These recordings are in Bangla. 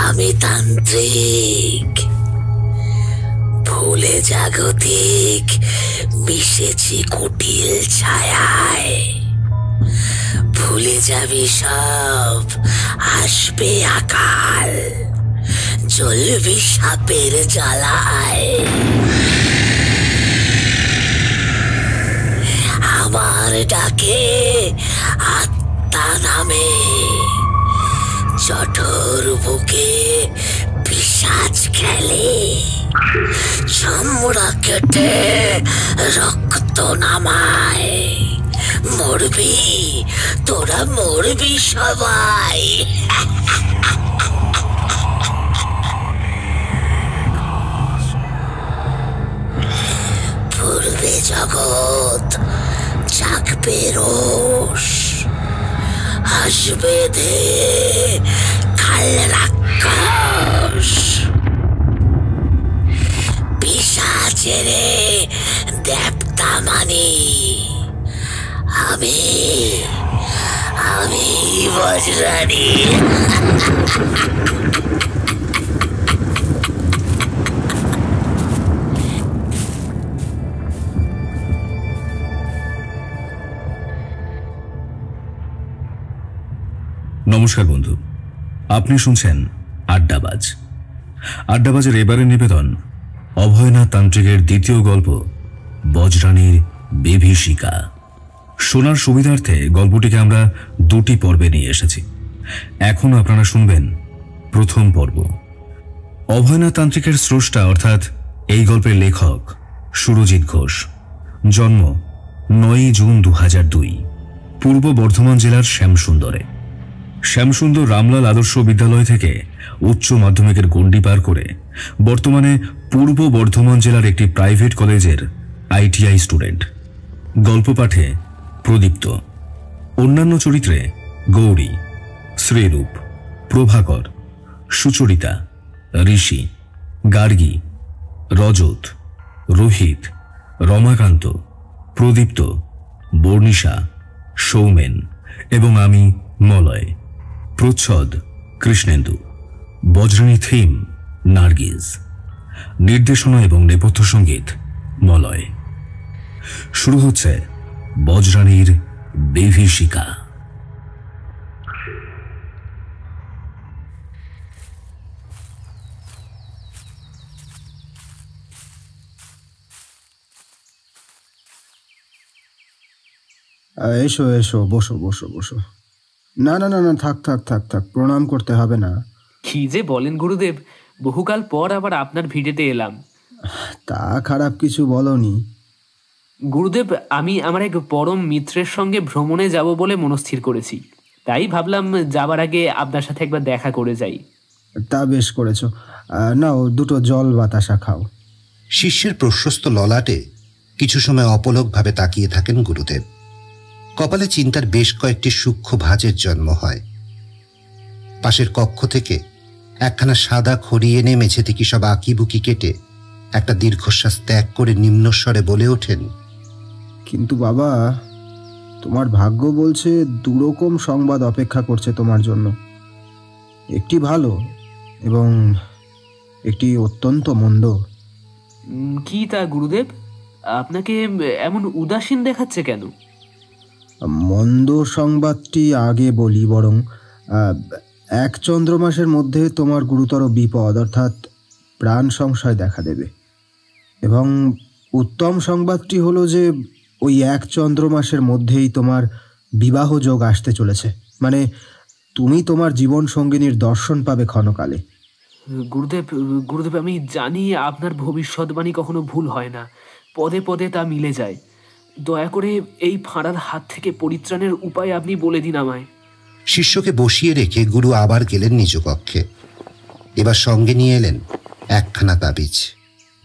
আমি তান্ত্রিক, ভুলে জাগতিক, মিশেছি কুটিল ছায়ায়। ভুলে যাবি সব, আসবে আকাল, জ্বলবি সাপের জ্বালায়। আমার ডাকে আত্মা নামে, জঠর বুকে পিশাচ খেলে। চামড়া কেটে রক্ত নামায়, মরবি তোরা, মরবি সবাই। পূর্বে জগৎ জাগবে রোষ, আসবে ধে কাল রাক্ষস। পিশাচেরে দেবতা মানি, আমি বজরানী। নমস্কার বন্ধু, আপনি শুনছেন আড্ডাবাজ। আড্ডাবাজের এবারের নিবেদন অভয়নাথ তান্ত্রিকের দ্বিতীয় গল্প বজরানীর বিভীষিকা। শোনার সুবিধার্থে গল্পটিকে আমরা দুটি পর্বে নিয়ে এসেছি। এখন আপনারা শুনবেন প্রথম পর্ব। অভয়নাথ তান্ত্রিকের স্রষ্টা অর্থাৎ এই গল্পের লেখক সুরজিৎ ঘোষ। জন্ম 9 জুন 2002, পূর্ব বর্ধমান জেলার শ্যামসুন্দরে। শ্যামসুন্দর রামলাল আদর্শ বিদ্যালয় থেকে উচ্চ মাধ্যমিকের গণ্ডি পার করে বর্তমানে পূর্ব বর্ধমান জেলার একটি প্রাইভেট কলেজের ITI স্টুডেন্ট। গল্প পাঠে প্রদীপ্ত, অন্যান্য চরিত্রে গৌরী, শ্রীরূপ, প্রভাকর, সুচরিতা, ঋষি, গার্গী, রজত, রোহিত, রমাকান্ত, প্রদীপ্ত, বর্ণিশা, সৌমেন এবং আমি মলয়। প্রচ্ছদ কৃষ্ণেন্দু। বজরানী থিম নার্গিস। নির্দেশনা এবং নেপথ্য সঙ্গীত মলয়। শুরু হচ্ছে বজরানীর বিভীষিকা। এসো এসো, বসো বসো বসো। না না না না, থাক থাক থাক থাক, প্রণাম করতে হবে না। কি যে বলেন গুরুদেব, বহুকাল পর আবার আপনার ভিড়েতে এলাম। তা খারাপ কিছু বলনি গুরুদেব। আমি আমার এক পরম মিত্রের সঙ্গে ভ্রমণে যাব বলে মনস্থির করেছি, তাই ভাবলাম যাবার আগে আপনার সাথে একবার দেখা করে যাই। তা বেশ করেছো। নাও, দুটো জল বাতাসা খাও। শিষ্যের প্রশস্ত ললাটে কিছু সময় অপলকভাবে তাকিয়ে থাকেন গুরুদেব। কপালে চিন্তার বেশ কয়েকটি সূক্ষ্ম ভাঁজের জন্ম হয়। পাশের কক্ষ থেকে একখানা সাদা খড়ি এনে মেঝে থেকে সব আঁকিবুকি কেটে একটা দীর্ঘশ্বাস ত্যাগ করে নিম্নস্বরে বলে ওঠেন, কিন্তু বাবা, তোমার ভাগ্য বলছে দুরকম সংবাদ অপেক্ষা করছে তোমার জন্য। একটি ভালো এবং একটি অত্যন্ত মন্দ। কি তা গুরুদেব? আপনাকে এমন উদাসীন দেখাচ্ছে কেন? মন্দ সংবাদটি আগে বলি বরং। 1 চন্দ্রমাসের মধ্যে তোমার গুরুতর বিপদ অর্থাৎ প্রাণ সংশয় দেখা দেবে। এবং উত্তম সংবাদটি হলো যে ওই 1 চন্দ্রমাসের মধ্যেই তোমার বিবাহ যোগ আসতে চলেছে। মানে তুমি তোমার জীবন সঙ্গিনীর দর্শন পাবে ক্ষণকালে। গুরুদেব, আমি জানি আপনার ভবিষ্যৎবাণী কখনো ভুল হয় না, পদে পদে তা মিলে যায়। দয়া করে এই ফাঁড়ার হাত থেকে পরিত্রাণের উপায় আপনি বলে দিন আমায়। শিষ্যকে বসিয়ে রেখে গুরু আবার গেলেন নিজ কক্ষে। এবার সঙ্গে নিয়ে এলেন একখানা তাবিজ।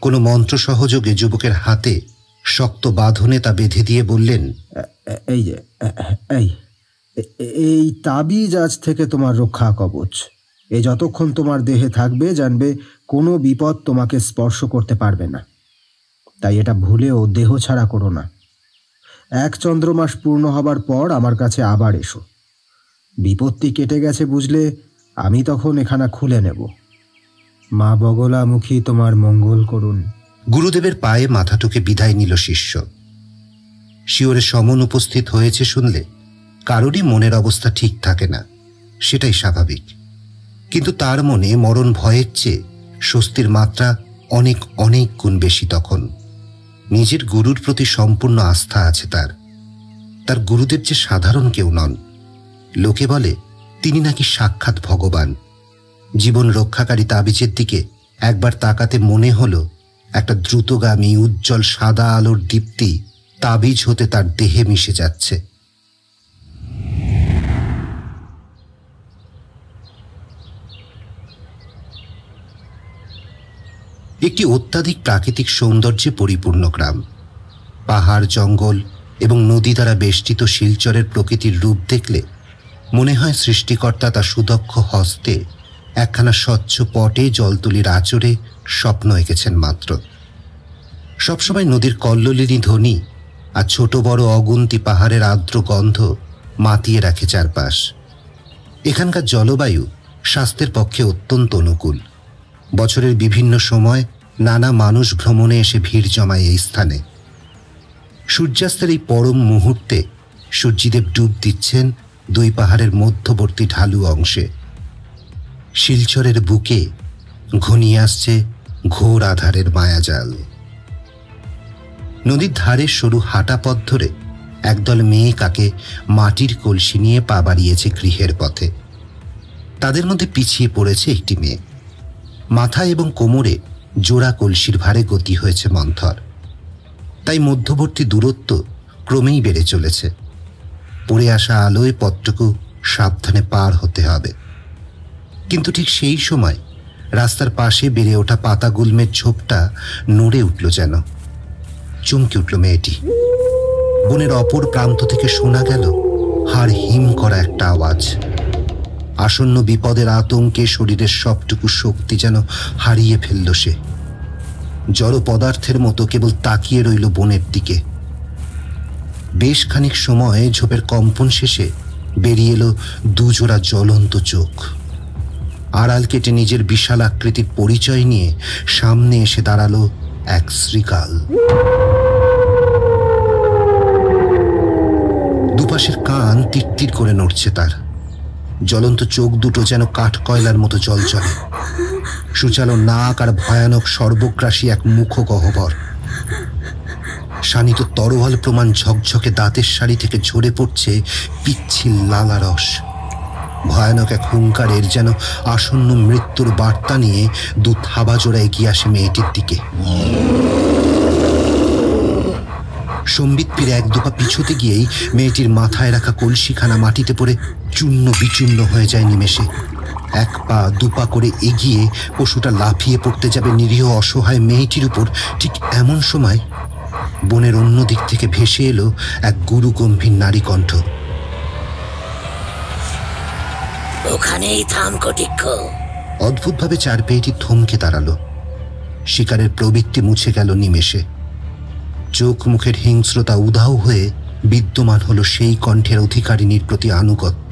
কোনো মন্ত্র সহযোগে যুবকের হাতে শক্ত বাঁধনে তা বেঁধে দিয়ে বললেন, এই তাবিজ আজ থেকে তোমার রক্ষা কবচ। এ যতক্ষণ তোমার দেহে থাকবে জানবে কোনো বিপদ তোমাকে স্পর্শ করতে পারবে না। তাই এটা ভুলেও দেহ ছাড়া করো না। 1 চন্দ্রমাস পূর্ণ হবার পর আমার কাছে আবার এসো। বিপত্তি কেটে গেছে বুঝলে আমি তখন এখানা খুলে নেব। মা বগলামুখী তোমার মঙ্গল করুন। গুরুদেবের পায়ে মাথা ঠুকে বিদায় নিল শিষ্য। শিওরে সমন উপস্থিত হয়েছে শুনলে কারোরই মনের অবস্থা ঠিক থাকে না, সেটাই স্বাভাবিক। কিন্তু তার মনে মরণ ভয়ের চেয়ে স্বস্তির মাত্রা অনেক অনেক গুণ বেশি। তখন নিজের গুরুর প্রতি সম্পূর্ণ আস্থা আছে তার। তার গুরুদেব যে সাধারণ কেউ নন, লোকে বলে তিনি নাকি সাক্ষাৎ ভগবান। জীবন রক্ষাকারী তাবিজের দিকে একবার তাকাতে মনে হলো একটা দ্রুতগামী উজ্জ্বল সাদা আলোর দীপ্তি তাবিজ হতে তার দেহে মিশে যাচ্ছে। একটি অত্যাধিক প্রাকৃতিক সৌন্দর্যে পরিপূর্ণ গ্রাম। পাহাড়, জঙ্গল এবং নদী দ্বারা বেষ্টিত শিলচরের প্রকৃতির রূপ দেখলে মনে হয় সৃষ্টিকর্তা তার সুদক্ষ হস্তে একখানা স্বচ্ছ পটে জলতুলির আঁচড়ে স্বপ্ন এঁকেছেন মাত্র। সবসময় নদীর কল্লোলিনী ধ্বনি আর ছোট বড় অগুন্তি পাহাড়ের আর্দ্র গন্ধ মাতিয়ে রাখে চারপাশ। এখানকার জলবায়ু স্বাস্থ্যের পক্ষে অত্যন্ত অনুকূল। বছরের বিভিন্ন সময় নানা মানুষ ভ্রমণে এসে ভিড় জমায় এই স্থানে। সূর্যাস্তের এই পরম মুহূর্তে সূর্যদেব ডুব দিচ্ছেন দুই পাহাড়ের মধ্যবর্তী ঢালু অংশে। শিলচরের বুকে ঘনিয়ে আসছে ঘোর আধারের মায়াজাল। নদীর ধারে সরু হাঁটা পথ ধরে একদল মেয়ে কাকে মাটির কলসি নিয়ে পা বাড়িয়েছে গৃহের পথে। তাদের মধ্যে পিছিয়ে পড়েছে একটি মেয়ে। মাথা এবং কোমরে জোড়া কলসির ভারে গতি হয়েছে মন্থর। তাই মধ্যবর্তী দূরত্ব ক্রমেই বেড়ে চলেছে। পড়ে আসা আলোয় পথটুকু সাবধানে পার হতে হবে। কিন্তু ঠিক সেই সময় রাস্তার পাশে বেড়ে ওঠা পাতাগুল্মের ঝোপটা নড়ে উঠল যেন। চমকে উঠল মেয়েটি। বনের অপর প্রান্ত থেকে শোনা গেল হাড় হিম করা একটা আওয়াজ। আসন্ন বিপদের আতঙ্কে শরীরের সবটুকু শক্তি যেন হারিয়ে ফেলল সে। জড় পদার্থের মতো কেবল তাকিয়ে রইল বনের দিকে। বেশ খানিক সময় ঝোপের কম্পন শেষে বেরিয়ে এলো দুজোড়া জ্বলন্ত চোখ। আড়াল কেটে নিজের বিশাল আকৃতির পরিচয় নিয়ে সামনে এসে দাঁড়ালো এক শ্রীকাল। দুপাশের কান টিটটির করে নড়ছে তার। জ্বলন্ত চোখ দুটো যেন কাঠ কয়লার মতো জ্বলজ্বলে। সুচালো নাক আর ভয়ানক সর্বগ্রাসী এক মুখ গহ্বর। শানিত তরোয়াল প্রমাণ ঝকঝকে দাঁতের শাড়ি থেকে ঝরে পড়ছে পিচ্ছিল লালা রস। ভয়ানক এক হুঙ্কারের যেন আসন্ন মৃত্যুর বার্তা নিয়ে দু থাবা জোড়া এগিয়ে আসে মেয়েটির দিকে। সম্বিত ফিরে এক দুপা পিছুতে গিয়েই মেয়েটির মাথায় রাখা কলসিখানা মাটিতে পড়ে চূর্ণ বিচূর্ণ হয়ে যায় নিমেষে। এক পা দুপা করে এগিয়ে পশুটা লাফিয়ে পড়তে যাবে নিরীহ অসহায় মেয়েটির উপর। ঠিক এমন সময় বনের অন্য দিক থেকে ভেসে এলো এক গুরু গম্ভীর নারী কণ্ঠ। ওখানেই থাম কটিক্ষ। অদ্ভুতভাবে চার পেয়েটি থমকে দাঁড়ালো। শিকারের প্রবৃত্তি মুছে গেল নিমেষে। চোখ মুখের হিংস্রতা উধাও হয়ে বিদ্যমান হলো সেই কণ্ঠের অধিকারিণীর প্রতি আনুগত্য।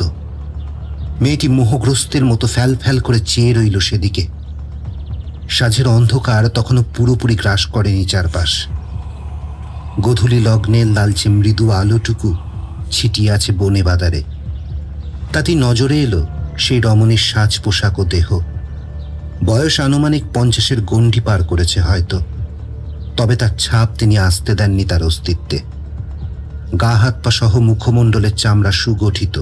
মেয়েটি মোহগ্রস্তের মতো ফ্যাল ফ্যাল করে চেয়ে রইল সেদিকে। সাঁঝের অন্ধকার তখনও পুরোপুরি গ্রাস করেনি চারপাশ। গোধূলি লগ্নের লালচে মৃদু আলোটুকু ছিটিয়ে আছে বনে বাদারে। তাতেই নজরে এলো সেই রমণীর সাজ পোশাক ও দেহ। বয়স আনুমানিক 50-এর গণ্ডি পার করেছে হয়তো, তবে তার ছাপ তিনি আসতে দেননি তার অস্তিত্বে। গা হাত পা সহ মুখমণ্ডলের চামড়া সুগঠিত।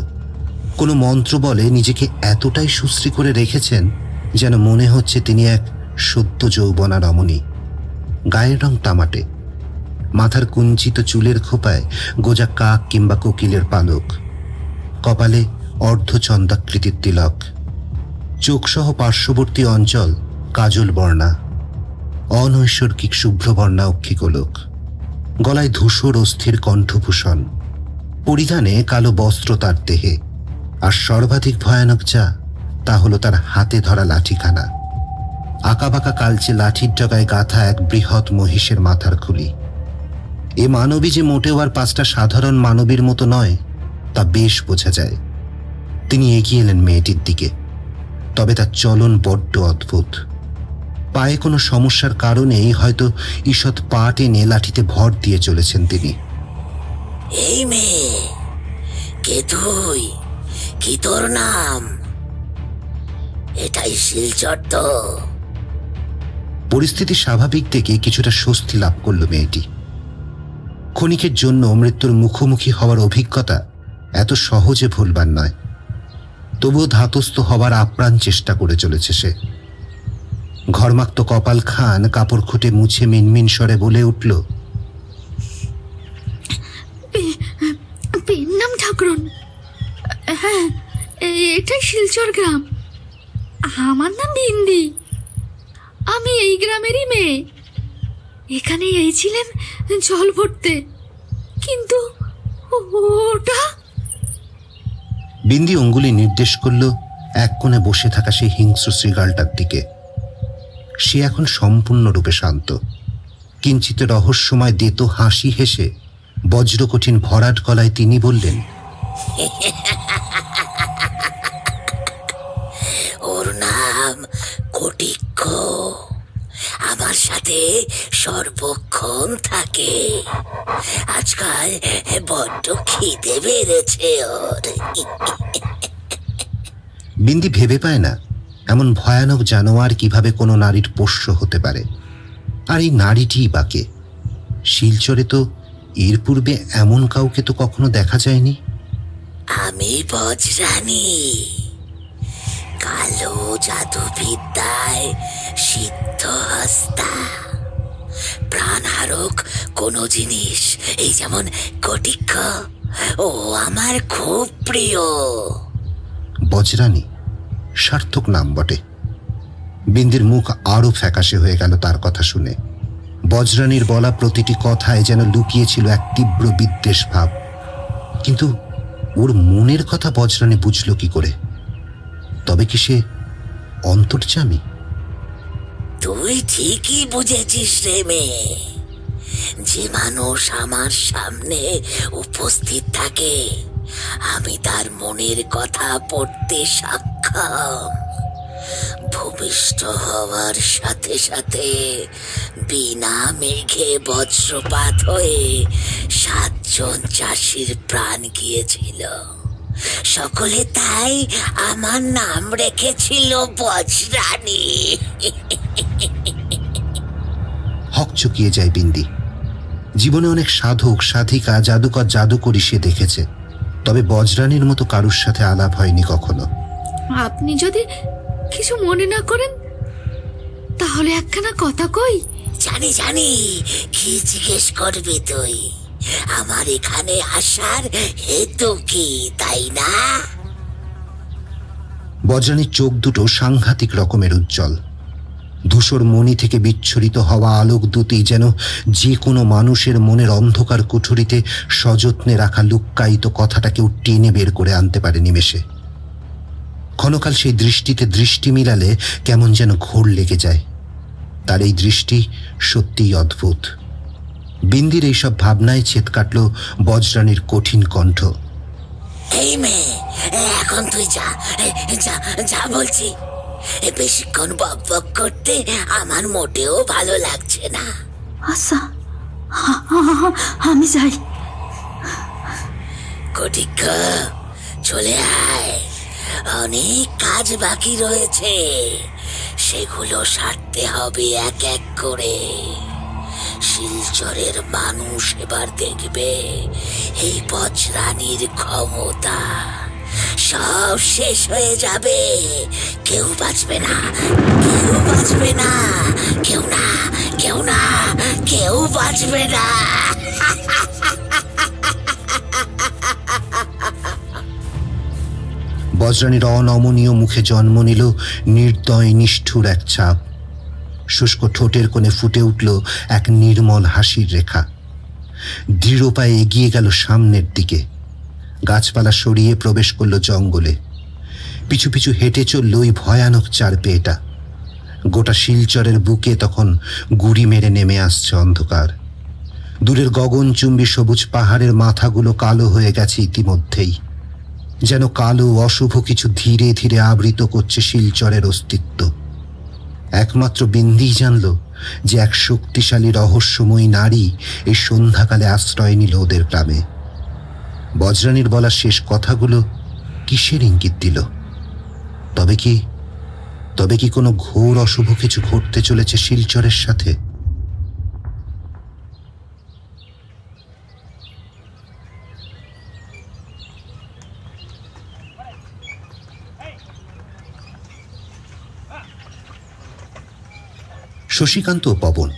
কোনো মন্ত্র বলে নিজেকে এতটাই সুশ্রী করে রেখেছেন যেন মনে হচ্ছে তিনি এক সদ্য যৌবনা রমণী। গায়ের রং তামাটে। মাথার কুঞ্চিত চুলের খোপায় গোজা কাক কিংবা কোকিলের পালক। কপালে অর্ধচন্দ্রাকৃতির তিলক। চোখসহ পার্শ্ববর্তী অঞ্চল কাজল বর্ণা। অনৈসর্গিক শুভ্রবর্ণা অক্ষিকোলক। গলায় ধূসর অস্থির কণ্ঠভূষণ। পরিধানে কালো বস্ত্র তার দেহে। আর সর্বাধিক ভয়ানক যা তা হলো তার হাতে ধরা লাঠিখানা। আঁকাবাঁকা কালচে লাঠির ডগায় গাঁথা এক বৃহৎ মহিষের মাথার খুলি। এ মানবী যে মোটেও আর 5টা সাধারণ মানবীর মতো নয় তা বেশ বোঝা যায়। তিনি এগিয়ে এলেন মেয়েটির দিকে। তবে তার চলন বড্ড অদ্ভুত। পায়ে কোনো সমস্যার কারণেই হয়তো ঈষৎ পা টেনে লাঠিতে ভর দিয়ে চলেছেন তিনি। এই মেয়ে, কে তুই? কি তোর নাম? এটাই শিলচর তো? পরিস্থিতি স্বাভাবিক দেখে কিছুটা স্বস্তি লাভ করল মেয়েটি। ক্ষণিকের জন্য মৃত্যুর মুখোমুখি হওয়ার অভিজ্ঞতা এত সহজে ভুলবার নয়। তবুও ধাতস্থ হবার আপ্রাণ চেষ্টা করে চলেছে সে। ঘরমাক্ত কপাল খান কাপড় খুঁটে মুছে মিনমিন স্বরে বলে উঠল, নাম ঠাকুরন। হ্যাঁ, এটাই শিলচর গ্রাম। আমার নাম বিন্দি। আমি এই গ্রামেরই মেয়ে। এখানে এসেছিলেন জল ভরতে, কিন্তু ওটা। বিন্দি অঙ্গুলি নির্দেশ করল এক কোণে বসে থাকা সেই হিংস্র শৃগালটার দিকে। সে এখন সম্পূর্ণরূপে শান্ত। কিঞ্চিত রহস্যময় দেতো হাসি হেসে বজ্রকঠিন ভরাট গলায় তিনি বললেন, ওর নাম কটিক্ষ। আমার সাথে সর্বক্ষণ থাকে। আজকাল বড্ড খিদে বেড়েছে ওর। বিন্দি ভেবে পায় না এমন ভয়ানক জানোয়ার কিভাবে কোনো নারীর পোষ্য হতে পারে। আর এই নারীটিই বাকে। শিলচরে তো এর পূর্বে এমন কাউকে তো কখনো দেখা যায়নি। আমি বজ্রাণী, কালো জাদুবিদ্যায় সিদ্ধহস্তা। প্রাণহারক কোনো জিনিস, এই যেমন কটিক্ষ, ও আমার খুব প্রিয়। বজ্রাণী সার্থক নাম বটে। বিন্দির মুখ আরো ফ্যাকাশে হয়ে গেল তার কথা শুনে। বজ্রাণীর বলা প্রতিটি কথায় যেন লুকিয়েছিল এক তীব্র বিদ্বেষ ভাব। কিন্তু ওর মনের কথা বজ্রাণী বুঝল কি করে? তবে কি সে অন্তর্যামী? তুই ঠিকই বুঝেছিস রে মেয়ে। যে মানুষ আমার সামনে উপস্থিত থাকে, আমি তার মনের কথা পড়তে সক্ষম। ভূমিষ্ঠ হওয়ার সাথে সাথে বিনা মেঘে বজ্রপাত হয়ে 7 জন চাষির প্রাণ গিয়েছিল। সকলে তাই আমার নাম রেখেছিল বজ্রাণী। হক চুকিয়ে যায় বিন্দি। জীবনে অনেক সাধক সাধিকা জাদুকর জাদুকরি সে দেখেছে, তবে বজ্রাণীর মতো কারুর সাথে আলাপ হয়নি কখনো। আপনি যদি কিছু মনে না করেন তাহলে একখানা কথা কই। জানি জানি, কি জিজ্ঞেস করবি তুই? আমার এখানে আসার হেতু কি, তাই না? বজ্রাণীর চোখ দুটো সাংঘাতিক রকমের উজ্জ্বল। ধূসর মণি থেকে বিচ্ছুরিত হওয়া আলোক দুটি যেন যে কোনো মানুষের মনের অন্ধকার কুঠুরিতে সযত্নে রাখা লুক্কায়িত কথাটাকেও টেনে বের করে আনতে পারে নিমেষে। ক্ষণকাল সেই দৃষ্টিতে দৃষ্টি মিলালে কেমন যেন ঘোর লেগে যায়। তার এই দৃষ্টি সত্যিই অদ্ভুত। বিন্দির এইসব ভাবনায় ছেদ কাটল বজ্রাণীর কঠিন কণ্ঠ। এই মেয়ে, এখন তুই যা যা যা বলছি। বেশিক্ষণ বক বক করতে আমার মোটেও ভালো লাগছে না। আচ্ছা, আমি যাই। কটিক্ষ, চলে আয়। অনেক কাজ বাকি রয়েছে, সেগুলো সারতে হবে এক এক করে। শিলচরের মানুষ এবার দেখবে এই বজ্রাণীর ক্ষমতা। সব শেষ হয়ে যাবে, কেউ বাঁচবে না, কেউ বাঁচবে না, কেউ না, কেউ না, কেউ বাঁচবে না। বজ্রাণীর অনমনীয় মুখে জন্ম নিল নির্দয় নিষ্ঠুর এক ছাপ। শুষ্ক ঠোঁটের কোণে ফুটে উঠল এক নির্মল হাসির রেখা। দৃঢ় পায়ে এগিয়ে গেল সামনের দিকে। গাছপালা সরিয়ে প্রবেশ করল জঙ্গলে। পিছু পিছু হেঁটে চলল ওই ভয়ানক চার পেয়েটা। গোটা শিলচরের বুকে তখন গুড়ি মেরে নেমে আসছে অন্ধকার। দূরের গগনচুম্বী সবুজ পাহাড়ের মাথাগুলো কালো হয়ে গেছে ইতিমধ্যেই। যেন কালো অশুভ কিছু ধীরে ধীরে আবৃত করছে শিলচরের অস্তিত্ব। একমাত্র বিন্দিই জানল যে এক শক্তিশালী রহস্যময়ী নারী এই সন্ধ্যাকালে আশ্রয় নিল ওদের গ্রামে। বজ্রাণীর বলা শেষ কথাগুলো কিসের ইঙ্গিত দিল? তবে কি কোনো ঘোর অশুভ কিছু ঘটতে চলেছে শিলচরের সাথে? শশীকান্ত ও পবন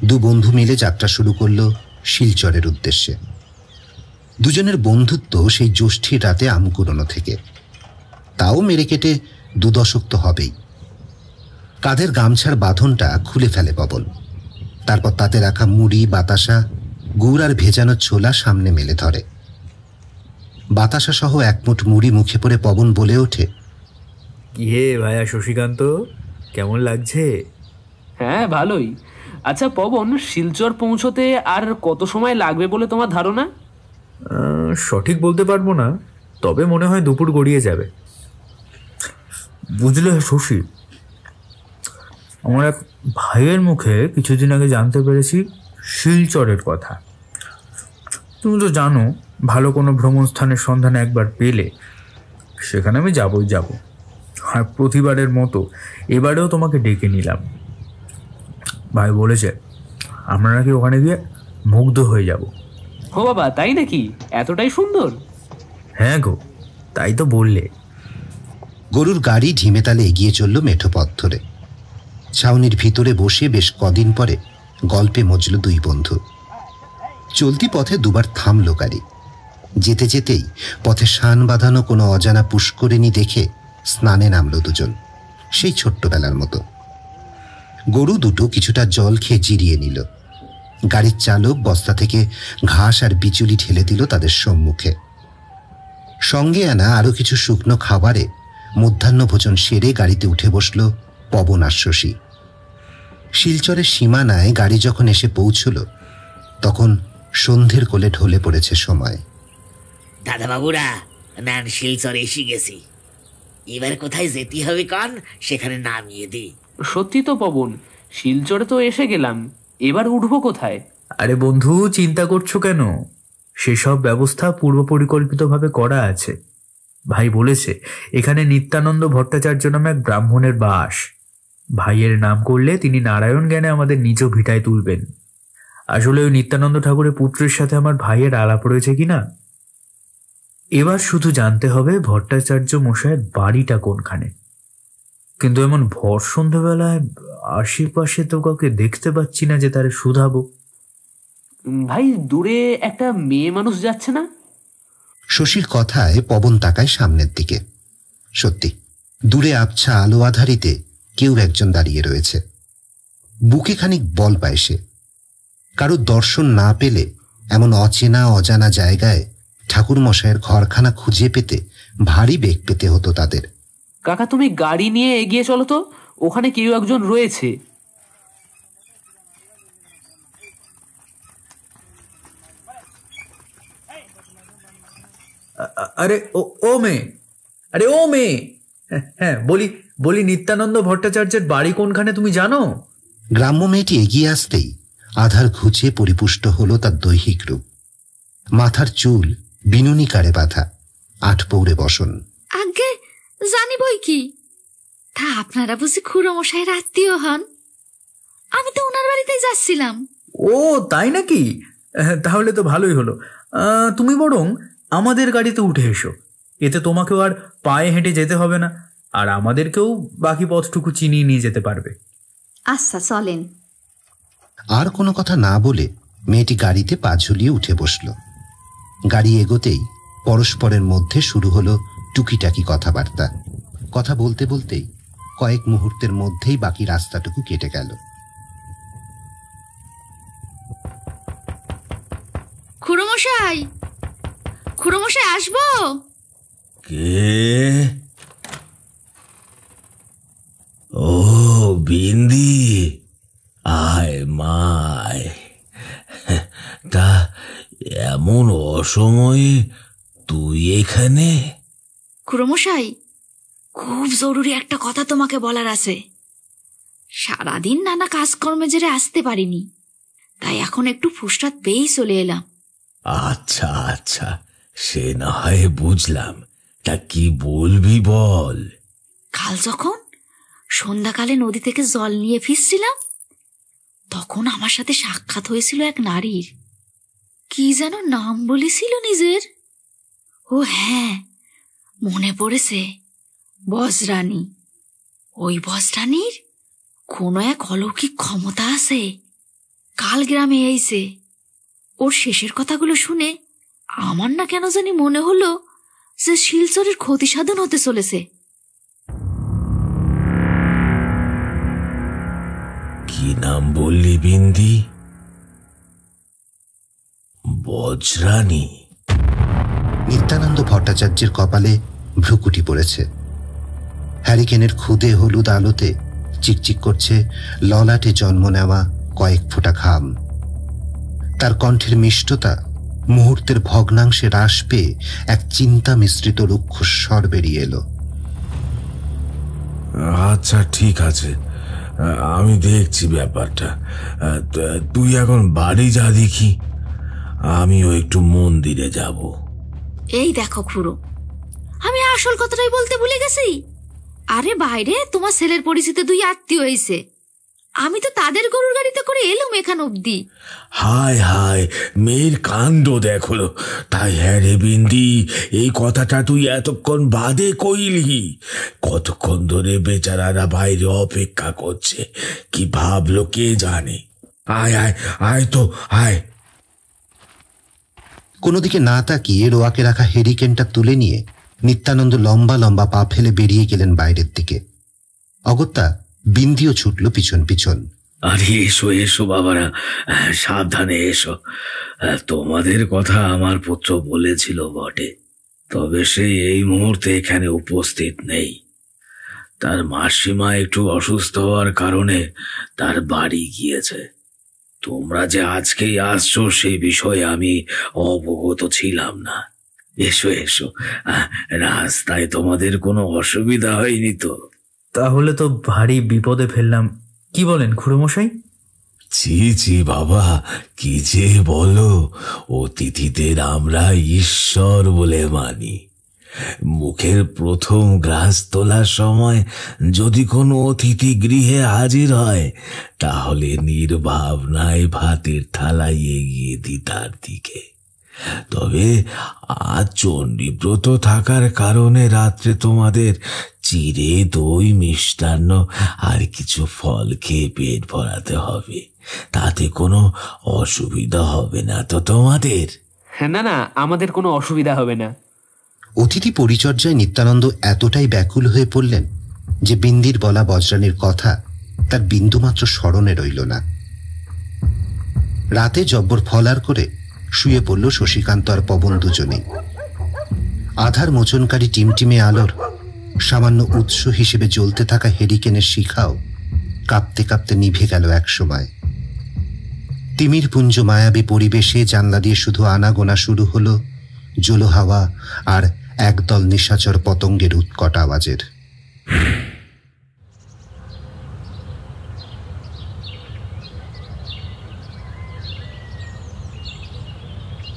দু বন্ধু মিলে যাত্রা শুরু করল শিলচরের উদ্দেশ্যে। দুজনের বন্ধুত্ব সেই জ্যৈষ্ঠীর রাতে আমকুড়নো থেকে, তাও মেরে কেটে 2 দশক তো হবেই। কাঁধের গামছার বাঁধনটা খুলে ফেলে পবন, তারপর তাতে রাখা মুড়ি, বাতাসা, গুড় আর ভেজানো ছোলা সামনে মেলে ধরে। বাতাসা সহ 1 মুঠ মুড়ি মুখে পড়ে পবন বলে ওঠে, কি হে ভাইয়া শশীকান্ত, কেমন লাগছে? হ্যাঁ, ভালোই। আচ্ছা পবন, শিলচর পৌঁছতে আর কত সময় লাগবে বলে তোমার ধারণা? সঠিক বলতে পারবো না, তবে মনে হয় দুপুর গড়িয়ে যাবে। বুঝলে শশী, আমার এক ভাইয়ের মুখে কিছুদিন আগে জানতে পেরেছি শিলচরের কথা। তুমি তো জানো, ভালো কোনো ভ্রমণ স্থানের সন্ধানে একবার পেলে সেখানে আমি যাবই যাব। আর প্রতিবারের মতো এবারেও তোমাকে ডেকে নিলাম। ভাই বলেছে আমরা নাকি ওখানে গিয়ে মুগ্ধ হয়ে যাব। ও বাবা, তাই নাকি? এতটাই সুন্দর? হ্যাঁ গো, তাই তো বললে। গরুর গাড়ি ঢিমে তালে এগিয়ে চলল মেঠো পথ ধরে। ছাউনির ভিতরে বসে বেশ কদিন পরে গল্পে মজল 2 বন্ধু। চলতি পথে 2বার থামল গাড়ি। যেতে যেতেই পথে শান বাঁধানো কোনো অজানা পুষ্করিণী দেখে স্নানে নামল দুজন, সেই ছোট্টবেলার মতো। গরু দুটো কিছুটা জল খেয়ে জিরিয়ে নিল। গাড়ির চালক বস্তা থেকে ঘাস আর বিচুলি ঢেলে দিল তাদের সম্মুখে। সঙ্গে আনা আরো কিছু শুকনো খাবারে মধ্যাহ্ন ভোজন সেরে গাড়িতে উঠে বসল পবন আর শশী। শিলচরের সীমানায় গাড়ি যখন এসে পৌঁছল, তখন সন্ধ্যের কোলে ঢলে পড়েছে সময়। দাদা বাবুরা, নান শিলচর এসে গেছি। এবার কোথায় যেতে হবে কান, সেখানে নামিয়ে দি। সত্যি তো পবন, শিলচরে তো এসে গেলাম, এবার উঠবো কোথায়? আরে বন্ধু, চিন্তা করছো কেন? সেসব ব্যবস্থা পূর্ব পরিকল্পিতভাবে করা আছে। ভাই বলেছে এখানে নিত্যানন্দ ভট্টাচার্য নামে এক ব্রাহ্মণের বাস। ভাইয়ের নাম করলে তিনি নারায়ণ জ্ঞানে আমাদের নিজ ভিটায় তুলবেন। আসলে ওই নিত্যানন্দ ঠাকুরের পুত্রের সাথে আমার ভাইয়ের আলাপ রয়েছে কিনা। এবার শুধু জানতে হবে ভট্টাচার্য মশাইয়ের বাড়িটা কোনখানে। কিন্তু এমন ভর সন্ধ্যাবেলায় আশেপাশে তো কাউকে দেখতে পাচ্ছি না যে তারে শুধাবো। ভাই, দূরে একটা মেয়ে মানুষ যাচ্ছে না? শশীর কথায় পবন তাকায় সামনের দিকে। সত্যি, দূরে আবছা আলো আধারিতে কেউ একজন দাঁড়িয়ে রয়েছে। বুকে খানিক বল পায় সে। কারো দর্শন না পেলে এমন অচেনা অজানা জায়গায় ঠাকুর মশাইয়ের ঘরখানা খুঁজে পেতে ভারী বেগ পেতে হতো তাদের। কাকা, তুমি গাড়ি নিয়ে এগিয়ে চলো তো, ওখানে কেউ একজন রয়েছে। আরে ও মেয়ে, আরে ও মেয়ে, হ্যাঁ বলি নিত্যানন্দ ভট্টাচার্যের বাড়ি কোনখানে তুমি জানো? গ্রাম্য মেয়েটি এগিয়ে আসতেই আধার ঘুচে পরিপুষ্ট হলো তার দৈহিক রূপ। মাথার চুল বিনুনিকারে বাঁধা, 8 পৌড়ে বসন। আগে জানি বই কি, তা আপনারা বুঝি খুড়ো মশাইয়ের আত্মীয় হন? আমি তো ওনার বাড়িতে যাচ্ছিলাম। ও তাই নাকি? তাহলে তো ভালোই হলো। তুমি বরং আমাদের গাড়িতে উঠে এসো, এতে তোমাকেও আর পায়ে হেঁটে যেতে হবে না, আর আমাদেরকেও বাকি পথটুকু চিনিয়ে নিয়ে যেতে পারবে। আচ্ছা চলেন। আর কোনো কথা না বলে মেয়েটি গাড়িতে পা ঝুলিয়ে উঠে বসল। গাড়ি এগোতেই পরস্পরের মধ্যে শুরু হলো টুকিটাকি কথাবার্তা। কথা বলতে বলতেই কয়েক মুহূর্তের মধ্যেই বাকি রাস্তাটুকু কেটে গেল। খুড়ো মশাই আসবো? কে? ও বিন্দি, আয় মায়। তা এমন অসময়ে তুই এখানে? খুড়োমশাই, খুব জরুরি একটা কথা তোমাকে বলার আছে। সারাদিন নানা কাজকর্মে জেরে আসতে পারিনি, তাই এখন একটু ফুরসত পেয়েই চলে এলাম। আচ্ছা আচ্ছা, সে না হয় বুঝলাম, তা কি বলবি বল। কাল যখন সন্ধ্যাকালে নদী থেকে জল নিয়ে ফিরছিলাম, তখন আমার সাথে সাক্ষাৎ হয়েছিল এক নারীর। কি যেন নাম বলেছিল নিজের? ও হ্যাঁ, মনে পড়েছে, বজরানী। ওই বজরানীর কোনো এক অলৌকিক ক্ষমতা আছে। কাল গ্রামে এসে ওর শেষের কথাগুলো শুনে আমার না কেন জানি মনে হলো যে শিলচরের ক্ষতি সাধন হতে চলেছে। কি নাম বললি বিন্দি? বজরানী? নিত্যানন্দ ভট্টাচার্যের কপালে ভ্রুকুটি পড়েছে। হ্যারিকেনের খুদে হলুদ আলোতে চিকচিক করছে ললাটে জন্ম নেওয়া কয়েক ফোঁটা ঘাম। তার কণ্ঠের মিষ্টতা মুহূর্তের ভগ্নাংশে হ্রাস পেয়ে এক চিন্তা মিশ্রিত রুক্ষস্বর বেরিয়ে এলো। আচ্ছা ঠিক আছে, আমি দেখছি ব্যাপারটা। তুই এখন বাড়ি যা দেখি, আমিও একটু মন্দিরে যাব। এই দেখো খুড়ো, আমি আসল কথাটাই বলতে ভুলে গেছি। আরে বাইরে তোমার ছেলের পরিচিত দুই আত্মীয় হয়েছে, আমি তো তাদের গরুর গাড়িতে করে এলুম এখান অব্দি। হায় হায়, মেয়ের কাণ্ড দেখো। তাই হ্যাঁ রে বিন্দি, এই কথাটা তুই এতক্ষণ বাদে কইলি? কতক্ষণ ধরে বেচারারা বাইরে অপেক্ষা করছে, কি ভাবলো কে জানে। আয় আয় আয় তো আয়। কোনো দিকে না তাকিয়ে রোয়াকে রাখা হেরিকেনটা তুলে নিয়ে নিত্যানন্দ লম্বা লম্বা পা ফেলে বেরিয়ে গেলেন বাইরের দিকে। অগত্যা বিন্দিও ছুটল পিছন পিছন। আরে এসো এসো বাবারা, সাবধানে এসো। তোমাদের কথা আমার পুত্র বলেছিল বটে, তবে সে এই মুহূর্তে এখানে উপস্থিত নেই। তার মাসিমা একটু অসুস্থ হওয়ার কারণে তার বাড়ি গিয়েছে। তোমরা যে আজকেই আসছো সেই বিষয়ে আমি অবগত ছিলাম না। এসো এসো, রাস্তায় তোমাদের কোনো অসুবিধা হয়নি তো? তাহলে তো ভারী বিপদে ফেললাম, কি বলেন খুড়োমশাই? ছি ছি বাবা, কি যে বলো। অতিথিদের আমরা ঈশ্বর বলে মানি। মুখের প্রথম গ্রাস তোলার সময় যদি কোনো অতিথি গৃহে হাজির হয়, তাহলে নির্ভাবনায় ভাতের থালায় এগিয়ে দিই তার দিকে। তবে আজ চণ্ডীব্রত থাকার কারণে রাত্রে তোমাদের চিড়ে, দই, মিষ্টান্ন আর কিছু ফল খেয়ে পেট ভরাতে হবে। তাতে কোনো অসুবিধা হবে না তো তোমাদের? না না, আমাদের কোনো অসুবিধা হবে না। অতিথি পরিচর্যায় নিত্যানন্দ এতটাই ব্যাকুল হয়ে পড়লেন যে বিন্দির বলা বজরানির কথা তার বিন্দুমাত্র স্মরণে রইল না। রাতে জব্বর ফলার করে শুয়ে পড়ল শশীকান্ত আর পবন দুজনেই। আধার মোচনকারী টিমটিমে আলোর সামান্য উৎস হিসেবে জ্বলতে থাকা হেরিকেনের শিখাও কাঁপতে কাঁপতে নিভে গেল এক সময়। তিমির পুঞ্জ মায়াবী পরিবেশে জানলা দিয়ে শুধু আনাগোনা শুরু হলো জলো হাওয়া আর একদল নিশাচর পতঙ্গের উৎকট আওয়াজের।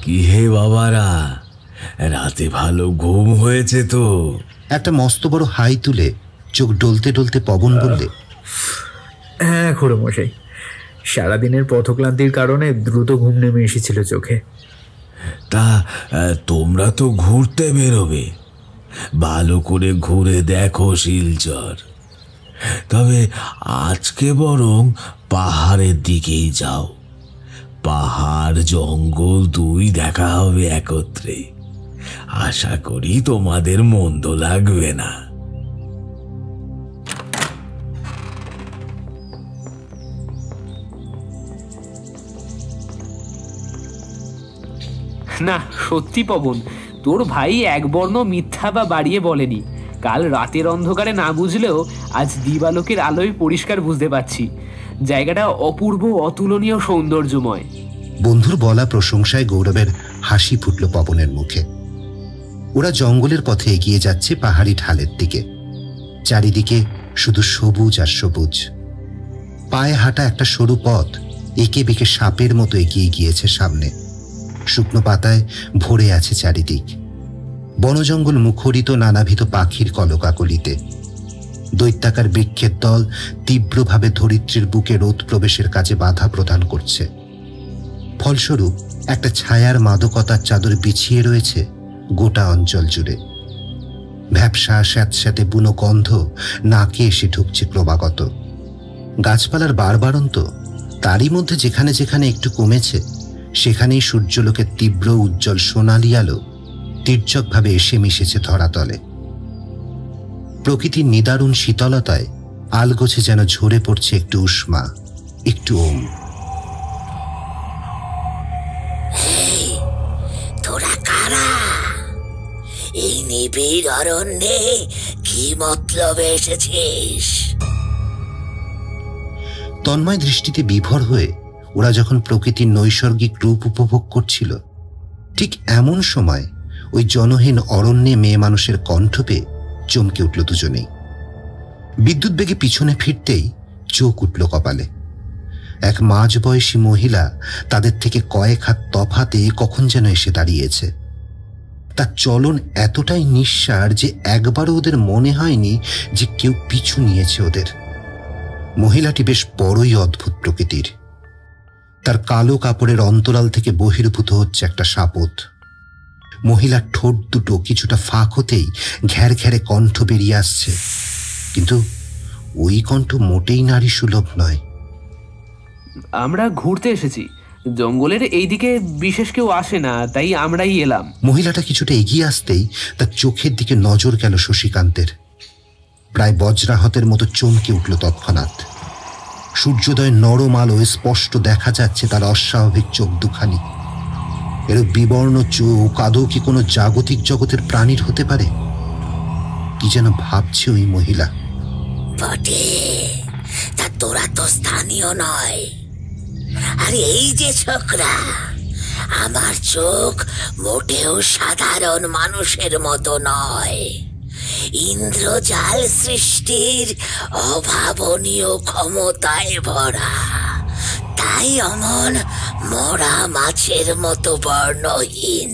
কি হে বাবারা, রাতে ভালো ঘুম হয়েছে তো? একটা মস্ত বড় হাই তুলে চোখ ডলতে ডলতে পবন বললে, হ্যাঁ খুড়োমশাই, সারাদিনের পথক্লান্তির কারণে দ্রুত ঘুম নেমে এসেছিল চোখে। তা তোমরা তো ঘুরতে বেরোবে, ভালো করে ঘুরে দেখো শিলচর। তবে আজকে বরং পাহাড়ের দিকেই যাও। পাহাড় জঙ্গল দুই দেখা হবে একত্রে। আশা করি তোমাদের মন্দ লাগবে না। না সত্যি পবন, তোর ভাই এক বর্ণ মিথ্যা বা বাড়িয়ে বলেনি। কাল রাতের অন্ধকারে না বুঝলেও আজ দিবালোকের আলোয় পরিষ্কার বুঝতে পারছি জায়গাটা অপূর্ব, অতুলনীয়, সৌন্দর্যময়। বন্ধুর বলা প্রশংসায় গৌরবের হাসি ফুটল পবনের মুখে। ওরা জঙ্গলের পথে এগিয়ে যাচ্ছে পাহাড়ি ঢালের দিকে। চারিদিকে শুধু সবুজ আর সবুজ। পায়ে হাঁটা একটা সরু পথ একে বেঁকে সাপের মতো এগিয়ে গিয়েছে সামনে। শুকনো পাতায় ভরে আছে চারিদিক। বনজঙ্গল মুখরিত নানাবিধ পাখির কলকাকলিতে। দৈত্যাকার বৃক্ষের দল তীব্রভাবে ধরিত্রীর বুকে রোদ প্রবেশের কাজে বাধা প্রদান করছে। ফলস্বরূপ একটা ছায়ার মাদকতার চাদর বিছিয়ে রয়েছে গোটা অঞ্চল জুড়ে। ভ্যাপসা স্যাঁতস্যাঁতে বুনো গন্ধ নাকে এসে ঢুকছে ক্রমাগত। গাছপালার বাড়বাড়ন্ত, তারই মধ্যে যেখানে যেখানে একটু কমেছে সেখানেই সূর্যলোকের তীব্র উজ্জ্বল সোনালি আলো তীর্যকভাবে এসে মিশেছে ধরাতলে। প্রকৃতির নিদারুণ শীতলতায় আলগোছে যেন ঝরে পড়ছে একটু উষ্মা, একটু ওম। তোরা কারা? এই নিবিড় অরণ্যে কি মতলবে এসেছিস? তন্ময় দৃষ্টিতে বিভোর হয়ে ওরা যখন প্রকৃতির নৈসর্গিক রূপ উপভোগ করছিল, ঠিক এমন সময় ওই জনহীন অরণ্যে মেয়ে মানুষের কণ্ঠ পেয়ে চমকে উঠল দুজনেই। বিদ্যুৎ বেগে পিছনে ফিরতেই চোখ উঠল কপালে। এক মাঝবয়সী মহিলা তাদের থেকে কয়েক হাত তফাতে কখন যেন এসে দাঁড়িয়েছে। তার চলন এতটাই নিঃসার যে একবারও ওদের মনে হয়নি যে কেউ পিছু নিয়েছে ওদের। মহিলাটি বেশ বড়ই অদ্ভুত প্রকৃতির। তার কালো কাপড়ের অন্তরাল থেকে বহির্ভূত হচ্ছে একটা শাপথ। মহিলার ঠোঁট দুটো কিছুটা ফাঁক হতেই ঘ্যার ঘ্যারে কণ্ঠ বেরিয়ে আসছে, কিন্তু ওই কণ্ঠ মোটেই নারী সুলভ নয়। আমরা ঘুরতে এসেছি, জঙ্গলের এইদিকে বিশেষ কেউ আসে না, তাই আমরাই এলাম। মহিলাটা কিছুটা এগিয়ে আসতেই তার চোখের দিকে নজর গেল শশীকান্তের। প্রায় বজ্রাহতের মতো চমকে উঠল তৎক্ষণাৎ। সূর্যোদয়ের নরম আলোয় স্পষ্ট দেখা যাচ্ছে তার অস্বাভাবিক চোখ দুখানি। এর বিবর্ণ চোখ আদৌ কি কোনো জাগতিক জগতের প্রাণীর হতে পারে? কি যেন ভাবছে ওই মহিলা। বটে, তা তোরা তো স্থানীয় নয়। আর এই যে ছোকরা, আমার চোখ মোটেও সাধারণ মানুষের মতো নয়। ইন্দ্রজাল সৃষ্টির অভাবনীয় ক্ষমতায় ভরা, তাই অমন মরা মাছের মতো বর্ণহীন।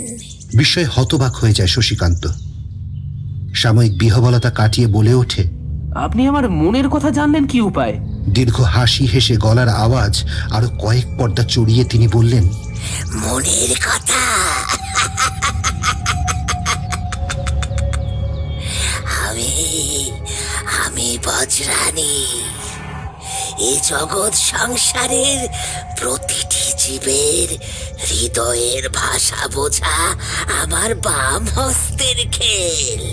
বিস্ময়ে হতবাক হয়ে যায় শশীকান্ত। সাময়িক বিহবলতা কাটিয়ে বলে ওঠে, আপনি আমার মনের কথা জানলেন কি উপায়? দীর্ঘ হাসি হেসে গলার আওয়াজ আরো কয়েক পর্দা চড়িয়ে তিনি বললেন, মনের কথা? আমি বজ্রাণী। এই জগৎ সংসারের প্রতিটি জীবের হৃদয়ের ভাষা বোঝা আমার বাম হস্তের খেল।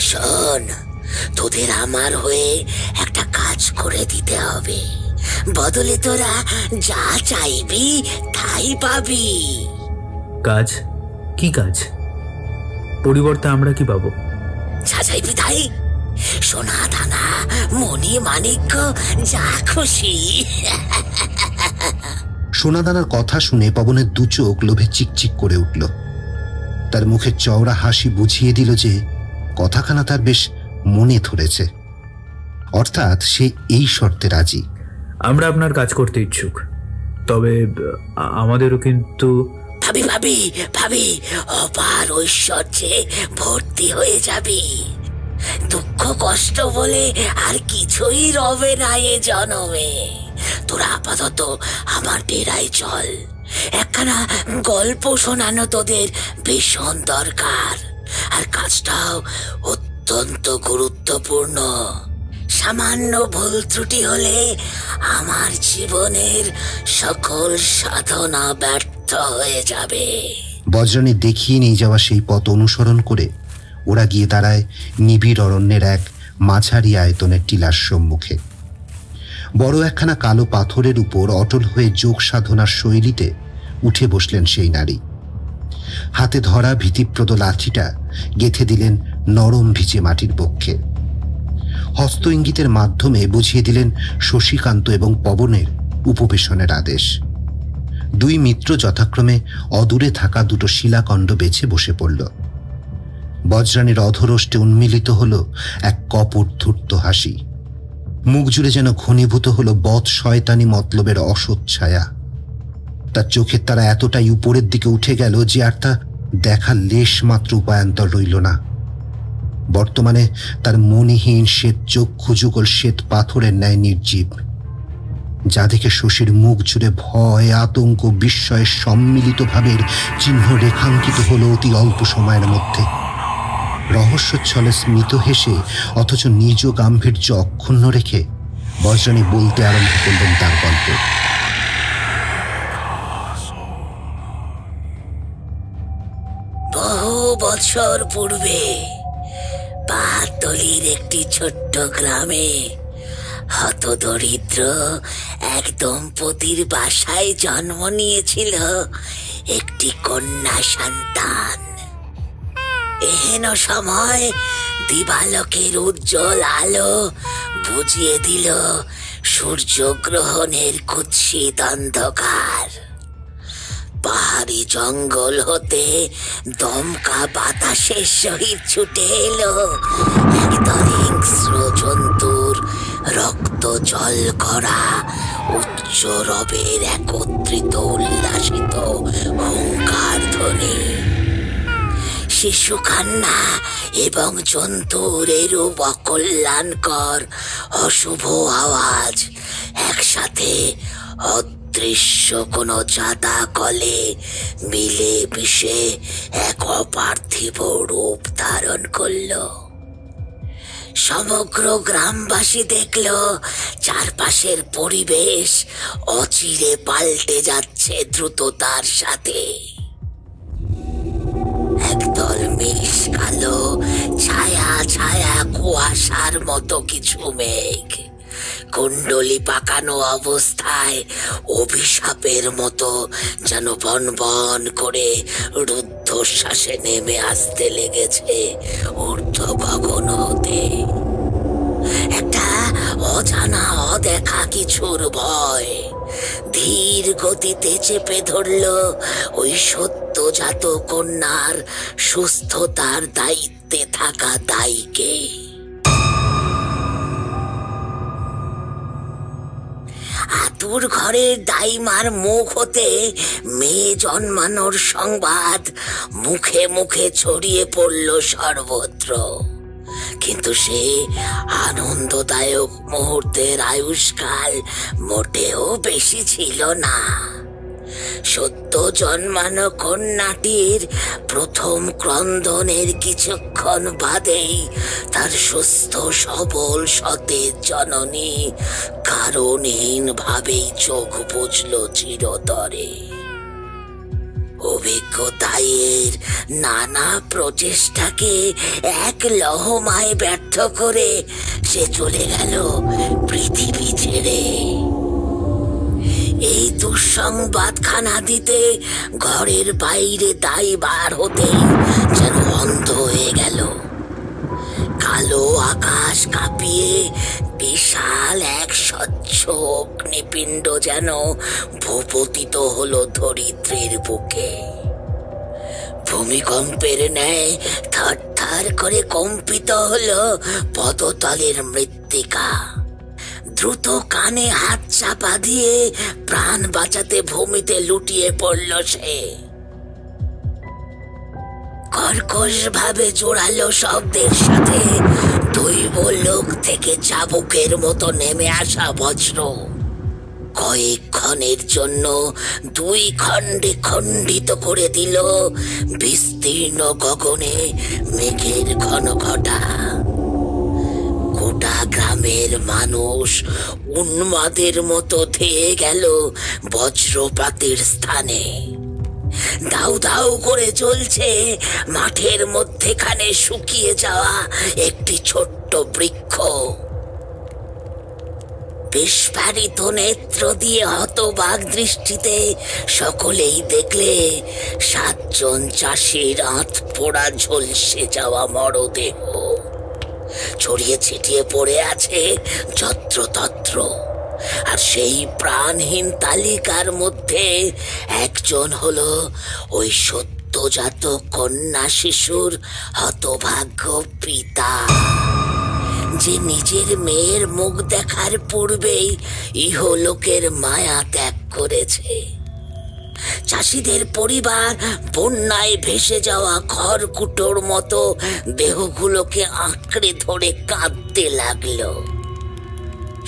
শোন, তোদের আমার হয়ে একটা কাজ করে দিতে হবে। বদলে তোরা যা চাইবি তাই পাবি। কাজ? কি কাজ? পরিবর্তে আমরা কি পাবো? যা চাইবি তাই, সোনা দানা মণি মাণিক্য যা খুশি। সোনাদানার কথা শুনে পবনের দু চোখ লোভে চিকচিক করে উঠল। তার মুখের চওড়া হাসি বুঝিয়ে দিল যে কথাখানা তার বেশ মনে ধরেছে। অর্থাৎ সে এই শর্তে রাজি। আমরা আপনার কাজ করতে ইচ্ছুক, তবে আমাদেরও কিন্তু ভাবি ভাবি ভাবি অপার ঐশ্বর্যে ভর্তি হয়ে যাবি। দুঃখ কষ্ট বলে আর কিছুই রবে না এ জনমে। তোরা আপাতত আমার ডেরায় চল, একখানা গল্প শোনানো তোদের ভীষণ দরকার। আর কাজটাও অত্যন্ত গুরুত্বপূর্ণ। সামান্য ভুল ত্রুটি হলে আমার জীবনের সকল সাধনা ব্যর্থ হয়ে যাবে। বজ্রাণী দেখিয়ে নিয়ে যাওয়া সেই পথ অনুসরণ করে ওরা গিয়ে দাঁড়ায় নিবিড় অরণ্যের এক মাঝারি আয়তনের টিলার সম্মুখে। বড় একখানা কালো পাথরের উপর অটল হয়ে যোগ সাধনার শৈলীতে উঠে বসলেন সেই নারী। হাতে ধরা ভীতিপ্রদ লাঠিটা গেঁথে দিলেন নরম ভিজে মাটির বক্ষে। হস্ত ইঙ্গিতের মাধ্যমে বুঝিয়ে দিলেন শশীকান্ত এবং পবনের উপবেশনের আদেশ। দুই মিত্র যথাক্রমে অদূরে থাকা দুটো শিলাখণ্ড বেছে বসে পড়ল। বজ্রাণীর অধরষ্টে উন্মিলিত হলো এক কপট ধূর্ত হাসি। মুখ জুড়ে যেন ঘনীভূত হলো বৎ শয়তানি মতলবের অসৎ ছায়া। তার চোখের তারা এতটাই উপরের দিকে উঠে গেল যে আর তা দেখার লেশ মাত্র উপায়ান্তর রইল না। বর্তমানে তার মণিহীন শ্বেত চক্ষু যুগল শ্বেত পাথরের ন্যায় নির্জীব, যা দেখে শশীর মুখ জুড়ে ভয়, আতঙ্ক, বিস্ময়ের সম্মিলিত ভাবের চিহ্ন রেখাঙ্কিত হলো অতি অল্প সময়ের মধ্যে। রহস্যচ্ছলে স্মিত হেসে অথচ নিজ গাম্ভীর্য অক্ষুণ্ণ রেখে বজ্রাণী বলতে আরম্ভ করলেন তার গল্প। বহু বছর পূর্বে পাহাড়তলির একটি ছোট্ট গ্রামে হতদরিদ্র এক দম্পতির বাসায় জন্ম নিয়েছিল একটি কন্যা সন্তান। এহেন সময় দিবালোকের উজ্জ্বল আলো বুঝিয়ে দিল সূর্যগ্রহণের কুৎসিত অন্ধকার। পাহাড়ি জঙ্গল হতে দমকা বাতাসের সহিত ছুটে এলো একদল হিংস্র জন্তুর রক্ত জল করা উচ্চ রবের একত্রিত উল্লাসিত হুঙ্কার ধ্বনি। শিশু কান্না এবং জন্তুর এরূপ অকল্যাণকর অশুভ আওয়াজ একসাথে অদৃশ্য কোন জাদা কলে মিলে মিশে এক অপার্থিব রূপ ধারণ করল। সমগ্র গ্রামবাসী দেখল চারপাশের পরিবেশ অচিরে পাল্টে যাচ্ছে দ্রুততার সাথে। একদল মিশ কালো ছায়া ছায়া কুয়াশার মতো কিছু মেঘ কুণ্ডলি পাকানো অবস্থায় অভিশাপের মতো যেন বন বন করে রুদ্ধশ্বাসে নেমে আসতে লেগেছে ঊর্ধ্ব গগন হতে। একটা অজানা অদেখা কিছুর ভয় ধীর গতিতে চেপে ধরল ওই সদ্যজাত কন্যার সুস্থতার দায়িত্বে থাকা দায়ীকে। আতুর ঘরের দাইমার মুখ হতে মেয়ে জন্মানোর সংবাদ মুখে মুখে ছড়িয়ে পড়ল সর্বত্র, কিন্তু সে আনন্দদায়ক মুহূর্তের আয়ুষ্কাল মোটেও বেশি ছিল না। সদ্য জন্মানো কন্যাটির প্রথম ক্রন্দনের কিছুক্ষণ বাদেই তার সুস্থ সবল সতেজ জননী কারণহীন ভাবেই চোখ বুঝল চিরতরে। অভিজ্ঞতায়ের নানা প্রচেষ্টাকে এক লহমায় ব্যর্থ করে সে চলে গেল পৃথিবী ছেড়ে। এই দুঃসংবাদখানা দিতে ঘরের বাইরে দাই বার হতে যেন অন্ধ হয়ে গেল। কালো আকাশ কাঁপিয়ে বিশাল এক স্বচ্ছ অগ্নিপিণ্ড যেন ভূপতিত হলো ধরিত্রীর বুকে। ভূমিকম্পের ন্যায় থার থার করে কম্পিত হলো পদতলের মৃত্তিকা। দ্রুত কানে হাত চাপা দিয়ে প্রাণ বাঁচাতে ভূমিতে লুটিয়ে পড়ল সে। কর্কশ ভাবে জোরালো শব্দের সাথে দৈব লোক থেকে চাবুকের মতো নেমে আসা বজ্র কয়েক ক্ষণের জন্য দুই খণ্ডে খণ্ডিত করে দিল বিস্তীর্ণ গগনে মেঘের ঘন ঘটা। গোটা গ্রামের মানুষ উন্মাদের মতো ধেয়ে গেল বজ্রপাতের স্থানে। দাউ দাউ করে জ্বলছে মাঠের মধ্যেখানে শুকিয়ে যাওয়া একটি ছোট্ট বৃক্ষ। বিস্ফারিত নেত্র দিয়ে হতবাক দৃষ্টিতে সকলেই দেখলে 7 জন চাষির আঁত পোড়া ঝলসে যাওয়া মরদেহ ছড়িয়ে ছিটিয়ে পড়ে আছে যত্রতত্র। আর সেই প্রাণহীন তালিকার মধ্যে একজন হলো ওই সদ্য সদ্যজাত কন্যা শিশুর হতভাগ্য পিতা, যে নিজের মেয়ের মুখ দেখার পূর্বেই ইহলোকের মায়া ত্যাগ করেছে। চাষিদের পরিবার বন্যায় ভেসে যাওয়া খড়কুটোর মতো দেহগুলোকে আঁকড়ে ধরে কাঁদতে লাগলো।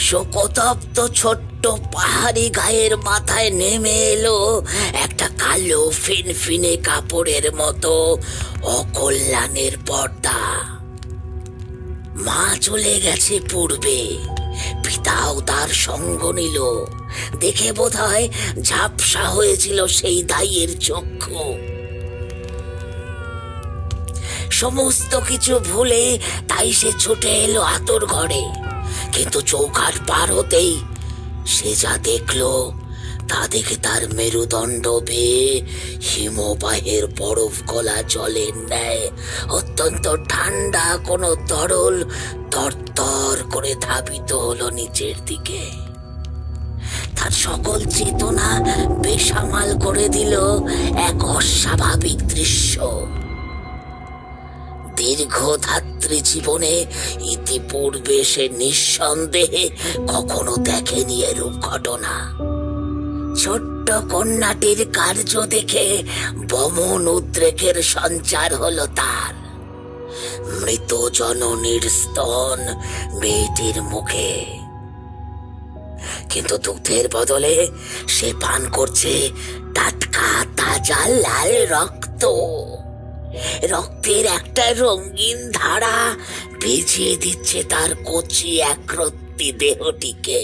শোকতপ্ত ছোট্ট পাহাড়ি গায়ের মাথায় নেমে এলো একটা কালো ফিনফিনে কাপড়ের মতো অকল্যাণের পর্দা। মা চলে গেছে পূর্বে, পিতাও তার সঙ্গ নিল। দেখে বোধহয় ঝাপসা হয়েছিল সেই দাইয়ের চক্ষু। সমস্ত কিছু ভুলে তাই সে ছুটে এলো আতর ঘরে। কিন্তু চৌকাঠ পার হতেই সে যা দেখলো তা দেখে তার মেরুদণ্ড বেয়ে হিমবাহের বরফ গলা জলের ন্যায় অত্যন্ত ঠান্ডা কোনো তরল তরতর করে ধাবিত হলো নিচের দিকে। তার সকল চেতনা বেসামাল করে দিল এক অস্বাভাবিক দৃশ্য। দীর্ঘ ধাত্রী জীবনে ইতিপূর্বে সে নিঃসন্দেহে কখনো দেখেনি এরূপ ঘটনা। ছোট্ট কন্যাটির কার্য দেখে বমন উদ্রেকের সঞ্চার হলো তার। মৃত জননীর স্তন মেয়েটির মুখে, কিন্তু দুধের বদলে সে পান করছে টাটকা তাজা লাল রক্ত। রক্তের একটা রঙিন ধারা ভিজিয়ে দিচ্ছে তার কচি একরত্তি দেহটিকে।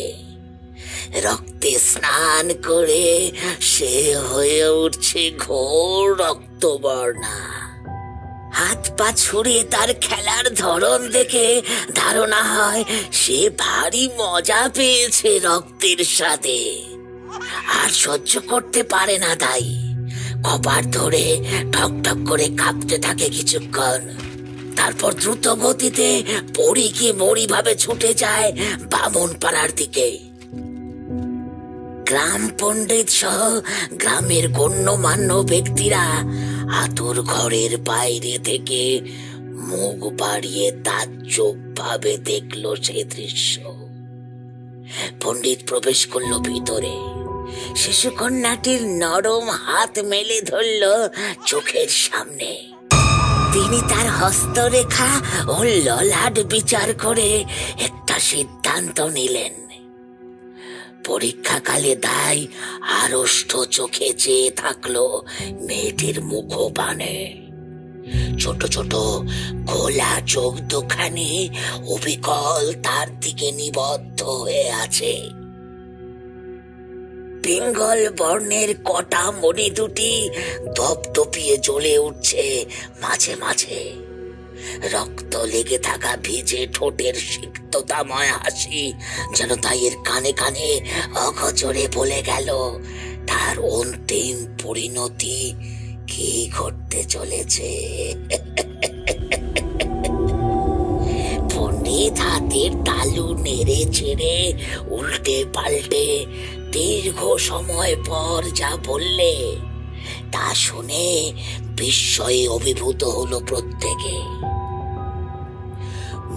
রক্তে স্নান করে সে হয়ে উঠছে ঘোর রক্তবর্ণা। হাত পা ছড়িয়ে তার খেলার ধরন দেখে ধারণা হয় সে ভারী মজা পেয়েছে রক্তের সাথে। আর সহ্য করতে পারে না তাই কপার ধরে ঠক ঠক করে কাঁপতে থাকে কিছুক্ষণ। তারপর দ্রুত গতিতে পড়ি কি মরি ভাবে ছুটে যায় বামন পাড়ার দিকে। গ্রাম পণ্ডিত সহ গ্রামের গণ্যমান্য ব্যক্তিরা আতুর ঘরের বাইরে থেকে মুখ বাড়িয়ে তাজ্জব ভাবে দেখলো সে দৃশ্য। পণ্ডিত প্রবেশ করলো ভিতরে। শিশু কন্যাটির নরম হাত মেলে ধরল চোখের সামনে। তিনি তার হস্তরেখা ও ললাট বিচার করে একটা সিদ্ধান্ত নিলেন। পরীক্ষাকালে দাই আড়ষ্ট চোখে চেয়ে থাকলো মেয়েটির মুখপানে। ছোট ছোট খোলা চোখ দুখানি অবিকল তার দিকে নিবদ্ধ হয়ে আছে। পিঙ্গল বর্ণের কটা মণি দুটি দপদপিয়ে জ্বলে উঠছে মাঝে মাঝে। রক্ত লেগে থাকা ভিজে ঠোঁটের সিক্ততাময় হাসি যেন তাইয়ের কানে কানে অগোচরে বলে গেল তার অন্তিম পরিণতি কি ঘটতে চলেছে। পণ্ডিত হাতের তালু নেড়ে ছেড়ে উল্টে পাল্টে দীর্ঘ সময় পর যা বললে তা শুনে বিস্ময়ে অভিভূত হলো প্রত্যেকে।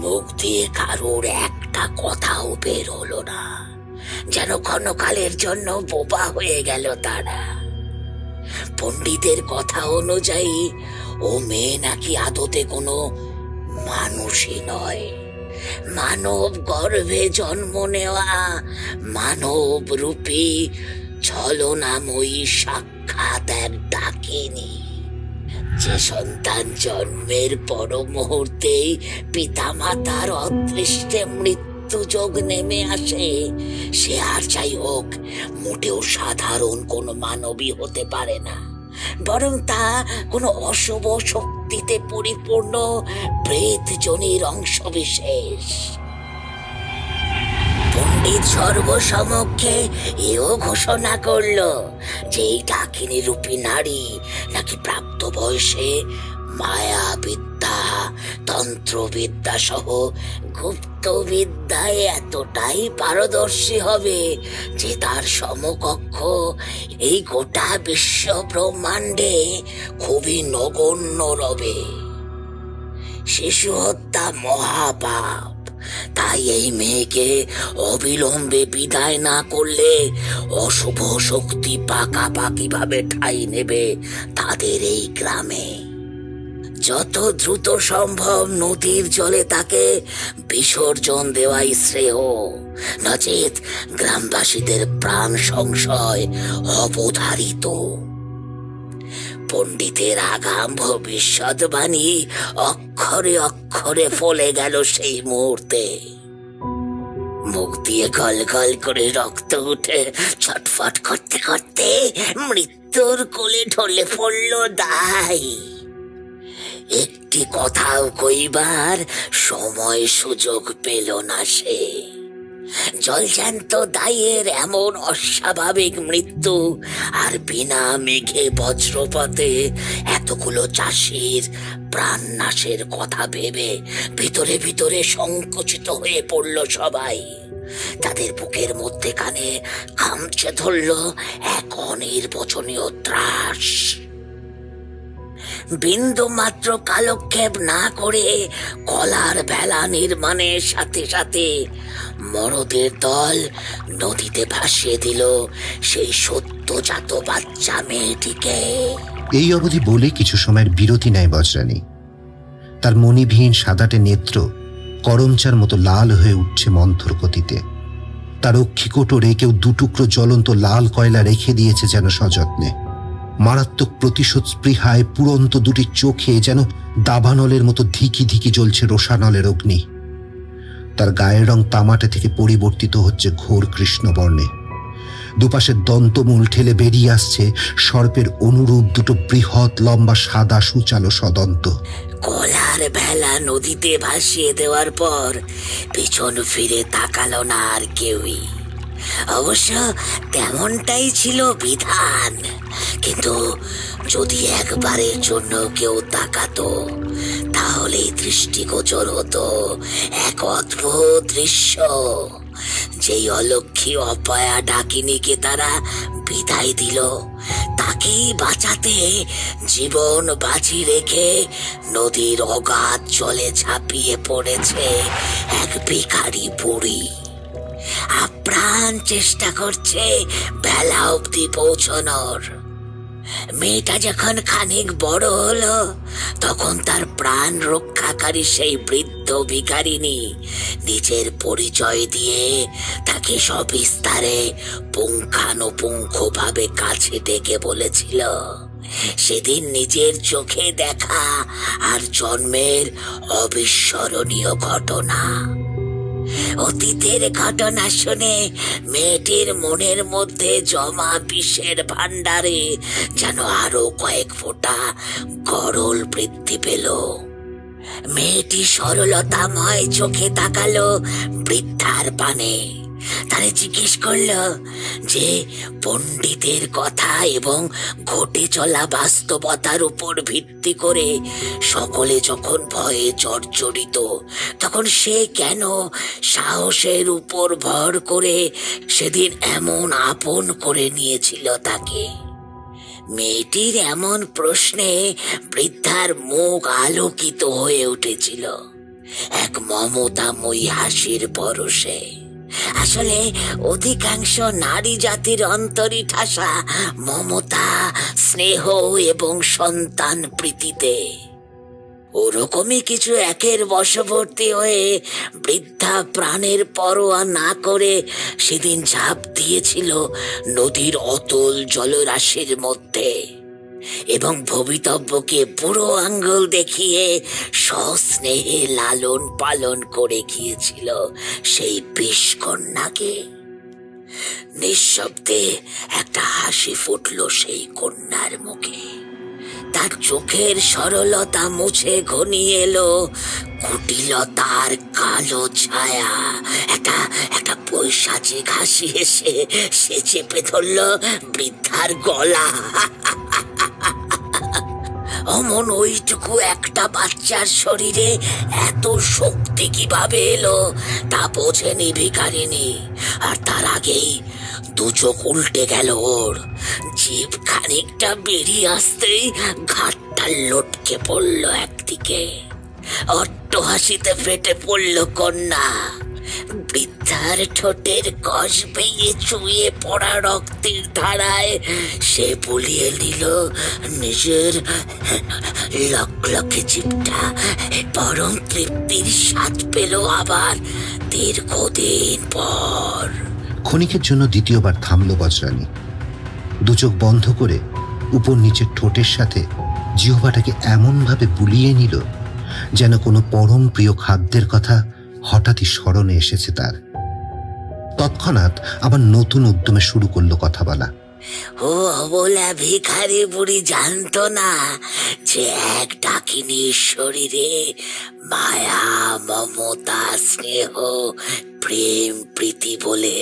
মুখ দিয়ে কারোর একটা কথাও বের হলো না, যেন ক্ষণকালের জন্য বোবা হয়ে গেল তারা। পণ্ডিতের কথা অনুযায়ী ও মেয়ে নাকি আদতে কোনো মানুষই নয়, মানব গর্ভে জন্ম নেওয়া মানব রূপী ছলনাময়ী সাক্ষাৎ এক ডাকিনী, যে সন্তান জন্মের পর মুহূর্তেই পিতা মাতার অদৃষ্টে মৃত্যু যোগ নেমে আসে। সে আর যাই হোক মোটেও সাধারণ কোনো মানবী হতে পারে না, বরং তা কোনো অশুভ শক্তিতে পরিপূর্ণ প্রেতজনির অংশবিশেষ। পণ্ডিত সর্বসমক্ষে এও ঘোষণা করল যে এই ডাকিনী রূপী নারী নাকি প্রাপ্ত বয়সে মায়াবিদ্যা, তন্ত্রবিদ্যা সহ গুপ্তবিদ্যায় এতটাই পারদর্শী হবে যে তার সমকক্ষ এই গোটা বিশ্ব ব্রহ্মাণ্ডে খুবই নগণ্য রবে। শিশু হত্যা মহাপাপ, তাই এই মেয়েকে অবিলম্বে বিদায় না করলে অশুভ শক্তি পাকাপাকি ভাবে ঠাঁই নেবে তাদের এই গ্রামে। যত দ্রুত সম্ভব নদীর জলে তাকে বিসর্জন দেওয়াই শ্রেয়, নচেত গ্রামবাসীদের প্রাণ সংশয় অবধারিত। পণ্ডিতের আগাম ভবিষ্যৎবাণী অক্ষরে অক্ষরে ফলে গেল সেই মুহূর্তে। মুখ দিয়ে গল গল করে রক্ত উঠে ছটফট করতে করতে মৃত্যুর কোলে ঢলে পড়ল দাই। একটি কথাও কইবার সময় সুযোগ পেল না সে। জলজ্যান্ত দাইয়ের এমন অস্বাভাবিক মৃত্যু আর বিনা মেঘে বজ্রপাতে এতগুলো চাষির প্রাণ নাশের কথা ভেবে ভিতরে ভিতরে সংকুচিত হয়ে পড়ল সবাই। তাদের বুকের মধ্যে কানে খামচে ধরল এক অনির্বচনীয় ত্রাস। বিন্দু মাত্র কালক্ষেপ না করে কলার ভেলা নির্মাণের সাথে সাথে মরদের দল নদীতে ভাসিয়ে দিল সেই সদ্যজাত বাচ্চা মেয়েটিকে। এই অবধি বলে কিছু সময়ের বিরতি নেয় বজ্রানী। তার মণিবিহীন সাদাটে নেত্র করমচার মতো লাল হয়ে উঠছে মন্থর গতিতে। তার অক্ষিকোটরে কেউ দুটুকরো জ্বলন্ত লাল কয়লা রেখে দিয়েছে যেন সযত্নে। মারাত্মক প্রতিশোধ স্পৃহায় পুরন্ত দুটি চোখে যেন দাবানলের মতো ধিকি ধিকি জ্বলছে রোষানলের অগ্নি। তার গায়ের রং তামাটে থেকে পরিবর্তিত হচ্ছে ঘোর কৃষ্ণবর্ণে। দুপাশের দন্তমূল ঠেলে বেরিয়ে আসছে সর্পের অনুরূপ দুটো বৃহৎ লম্বা সাদা সুচালো সদন্ত। কলার ভেলা নদীতে ভাসিয়ে দেওয়ার পর পিছন ফিরে তাকালো না আর কেউই। অবশ্য তেমনটাই ছিল বিধান, কিন্তু যদি একবারের জন্য কেউ তাকাতো তাহলেই দৃষ্টিগোচর হতো এক অদ্ভুত দৃশ্য। যেই অলক্ষী অপয়া ডাকিনীকে তারা বিদায় দিল, তাকেই বাঁচাতে জীবন বাজি রেখে নদীর অগাধ জলে ঝাঁপিয়ে পড়েছে এক ভিখারি বুড়ি। আপ্রাণ চেষ্টা করছে বেলা অবধি পৌঁছানোর। মেয়েটা যখন খানিক বড় হলো তখন তার প্রাণ রক্ষাকারী সেই বৃদ্ধ ভিখারিনী নিজের পরিচয় দিয়ে তাকে সবিস্তারে পুঙ্খানুপুঙ্খভাবে কাছে ডেকে বলেছিল সেদিন নিজের চোখে দেখা আর জন্মের অবিস্মরণীয় ঘটনা। অতীতের ঘটনা শুনে মেয়েটির মনের মধ্যে জমা বিষের ভান্ডারে যেন আরো কয়েক ফোঁটা গরল বৃদ্ধি পেল। মেয়েটি সরলতাময় চোখে তাকালো বৃদ্ধার পানে। তারে জিজ্ঞেস করলো যে পণ্ডিতের কথা এবং ঘটে চলা বাস্তবতার উপর ভিত্তি করে সকলে যখন ভয়ে জর্জরিত, তখন সে কেন সাহসের উপর ভর করে সেদিন এমন আপন করে নিয়েছিল তাকে। মেয়েটির এমন প্রশ্নে বৃদ্ধার মুখ আলোকিত হয়ে উঠেছিল এক মমতাময়ী হাসির পরশে। আসলে অধিকাংশ নারী জাতির অন্তরই ঠাসা মমতা, স্নেহ এবং সন্তান প্রীতিতে। ওরকমই কিছু একের বশবর্তী হয়ে বৃদ্ধা প্রাণের পরোয়া না করে সেদিন ঝাঁপ দিয়েছিল নদীর অতল জলরাশির মধ্যে এবং ভবিতব্যকে বুড়ো আঙ্গুল দেখিয়ে সস্নেহে লালন পালন করে গিয়েছিল সেই বিষকন্যাকে। নিঃশব্দে একটা হাসি ফুটল সেই কন্যার মুখে। তার চোখের সরলতা মুছে ঘনিয়ে এলো কুটিলতার কালো ছায়া। একটা পৈশাচিক হাসি এসে সে চেপে ধরল বৃদ্ধার গলা। অমন ওইটুকু একটা বাচ্চার শরীরে এত শক্তি কিভাবে এলো তা বোঝেনি ভিখারিনী। আর তার আগেই দু চোখ উল্টে গেল ওর। জিভ খানিকটা বেরিয়ে আসতেই ঘাটটা লটকে পড়ল একদিকে। অট্ট হাসিতে ফেটে পড়ল কন্যা। বৃদ্ধার ঠোঁটের কষ বেয়ে চুইয়ে পড়া রক্তের ধারায় সে বুলিয়ে নিল নিজের লকলকে জিভটা। পরম তৃপ্তির স্বাদ পেল আবার দীর্ঘদিন পর। ক্ষণিকের জন্য দ্বিতীয়বার থামল বজরানী। দু চোখ বন্ধ করে উপর নিচের ঠোঁটের সাথে জিহ্বাটাকে এমনভাবে বুলিয়ে নিল যেন কোনো পরম প্রিয় খাদ্যের কথা হঠাৎই স্মরণে এসেছে তার। তৎক্ষণাৎ আবার নতুন উদ্যমে শুরু করলো কথা বলা। ও অবলা ভিখারি বুড়ি জানতো না যে এক ডাকিনীর শরীরে মায়া, মমতা, স্নেহ, প্রেম, প্রীতি বলে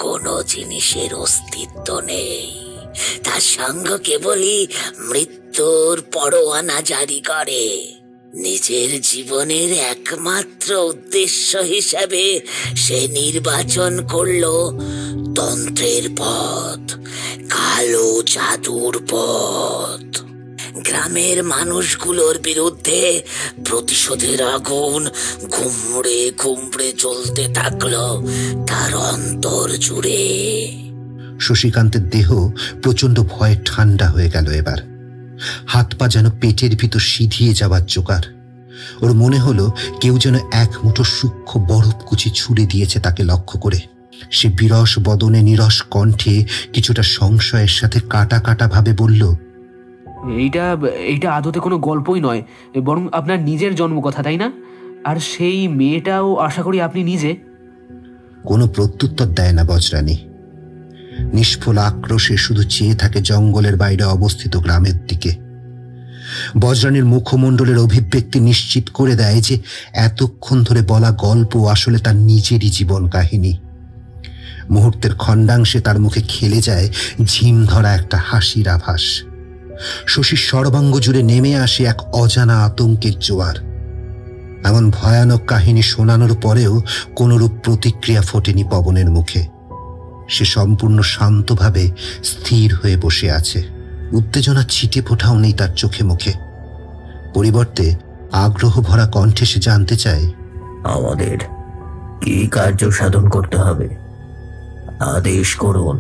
কোনো জিনিসের অস্তিত্ব নেই। তার সঙ্গ কেবলই মৃত্যুর পরোয়ানা জারি করে। নিজের জীবনের একমাত্র উদ্দেশ্য হিসাবে সে নির্বাচন করলো তন্ত্রের পথ, কালো জাদুর পথ। গ্রামের মানুষগুলোর বিরুদ্ধে প্রতিশোধের আগুন ঘুমড়ে ঘুমড়ে জ্বলতে থাকলো তার অন্তর জুড়ে। শশীকান্তের দেহ প্রচন্ড ভয়ে ঠান্ডা হয়ে গেল এবার। হাত পা যেন পেটের ভিতর সিধিয়ে যাবার জোগাড়। ওর মনে হলো কেউ যেন এক মুঠো সূক্ষ্ম বরফকুচি ছুড়ে দিয়েছে তাকে লক্ষ্য করে। সে বিরস বদনে নিরস কণ্ঠে কিছুটা সংশয়ের সাথে কাটা কাটা ভাবে বলল, এইটা আদতে কোনো গল্পই নয়, বরং আপনার নিজের জন্মকথা, তাই না? আর সেই মেয়েটাও আশা করি আপনি নিজে। কোনো প্রত্যুত্তর দেয় না বজরানী। নিষ্ফল আক্রোশে শুধু চেয়ে থাকে জঙ্গলের বাইরে অবস্থিত গ্রামের দিকে। বজরানীর মুখমণ্ডলের অভিব্যক্তি নিশ্চিত করে দেয় যে এতক্ষণ ধরে বলা গল্প আসলে তার নিজেরই জীবন কাহিনী। মুহূর্তের খণ্ডাংশে তার মুখে খেলে যায় ঝিম ধরা একটা হাসির আভাস। শশীর সর্বাঙ্গ জুড়ে নেমে আসে এক অজানা আতঙ্কের জোয়ার। এমন ভয়ানক কাহিনী শোনানোর পরেও কোনরূপ প্রতিক্রিয়া ফোটেনি পবনের মুখে। সে সম্পূর্ণ শান্তভাবে স্থির হয়ে বসে আছে। উত্তেজনা ছিটে ফোটাও নেই তার চোখে মুখে। পরিবর্তে আগ্রহ ভরা কণ্ঠে সে জানতে চায়, আমাদের কি কার্য সাধন করতে হবে, আদেশ করুন।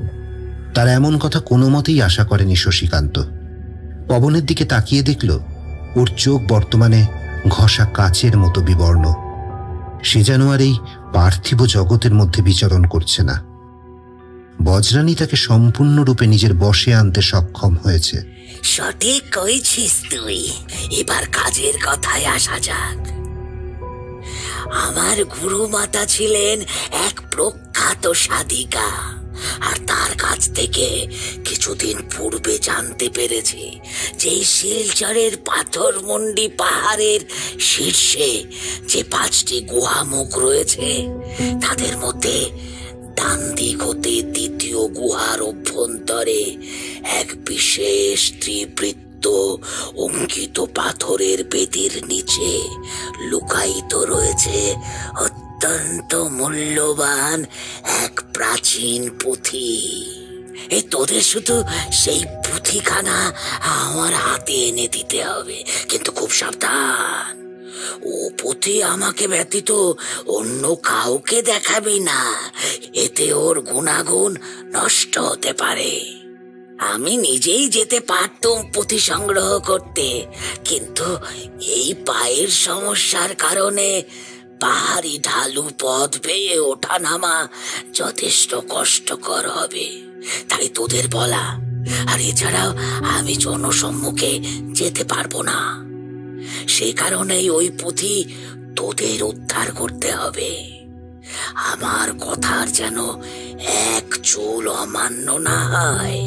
তার এমন কথা কোনো মতেই আশা করেনি শশীকান্ত। পবনের দিকে তাকিয়ে দেখল ওর চোখ বর্তমানে ঘষা কাচের মতো বিবর্ণ। সে যেন আর এই পার্থিব জগতের মধ্যে বিচরণ করছে না। বজরানী তাকে সম্পূর্ণরূপে নিজের বশে আনতে সক্ষম হয়েছে। সঠিক কইছিস তুই। এবার কাজের কথায় আসা যাক। আমার গুরু মাতা ছিলেন এক প্রখ্যাত সাধিকা, আর তার কাছ থেকে কিছুদিন পূর্বে জানতে পেরেছি যে শিলচরের পাথরমন্ডি পাহাড়ের শীর্ষে যে 5টি গুহামুখ রয়েছে তাদের মধ্যে ডান দিক হতে দ্বিতীয় গুহার অভ্যন্তরে এক বিশেষ ত্রিবৃত্ত অঙ্কিত পাথরের বেদির নিচে লুকায়িত রয়েছে অত্যন্ত মূল্যবান এক প্রাচীন পুঁথি। এই তোদের শুধু সেই পুঁথিখানা আমার হাতে এনে দিতে হবে, কিন্তু খুব সাবধান। ও পুঁথি আমাকে ব্যতীত অন্য কাউকে দেখাবি না, এতে ওর গুণাগুণ নষ্ট হতে পারে। আমি নিজেই যেতে পারতাম পুঁথি সংগ্রহ করতে, কিন্তু এই পায়ের সমস্যার কারণে পাহাড়ি ঢালু পথ বেয়ে ওঠা নামা যথেষ্ট কষ্টকর হবে, তাই তোদের বলা। আর এছাড়াও আমি জনসম্মুখে যেতে পারবো না। সে কারণেই ওই পুঁথি তোদের উদ্ধার করতে হবে। আমার কথার যেন এক চুল অমান্য না হয়।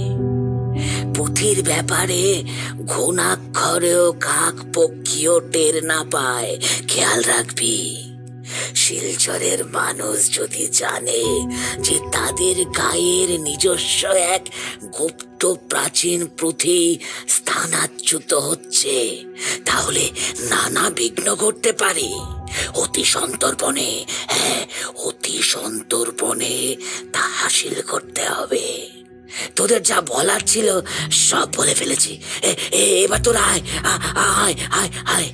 পুঁথির ব্যাপারে ঘুণাক্ষরেও কাক পক্ষীও টের না পায়, খেয়াল রাখবি। শিলচরের মানুষ যদি জানে যে তাদের গায়ের নিজস্ব এক গুপ্ত প্রাচীন পুঁথি স্থানাচ্যুত হচ্ছে, তাহলে নানা বিঘ্ন ঘটতে পারে। অতি সন্তর্পণে তা হাসিল করতে হবে। তোদের যা বলার ছিল সব বলে ফেলেছি, এবার তোরা আয় আয় আয় আয়।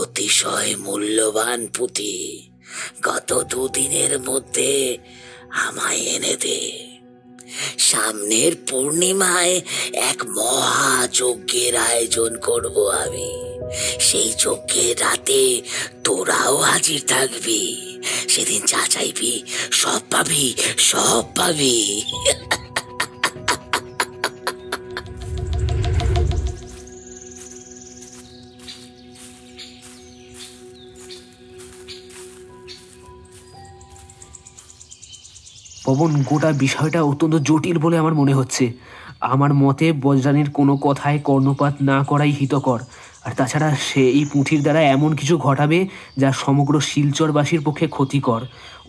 অতিশয় মূল্যবান পুঁথি গত 2 দিনের মধ্যে আমায় এনে দে। সামনের পূর্ণিমায় এক মহাযজ্ঞের আয়োজন করব আমি। সেই যজ্ঞের রাতে তোরাও হাজির থাকবি। সেদিন যা চাইবি সব পাবি, সব পাবি। পবন, গোটা বিষয়টা অত্যন্ত জটিল বলে আমার মনে হচ্ছে। আমার মতে বজ্রানীর কোনো কথায় কর্ণপাত না করাই হিতকর। আর তাছাড়া সে এই পুঁথির দ্বারা এমন কিছু ঘটাবে যা সমগ্র শিলচরবাসীর পক্ষে ক্ষতিকর।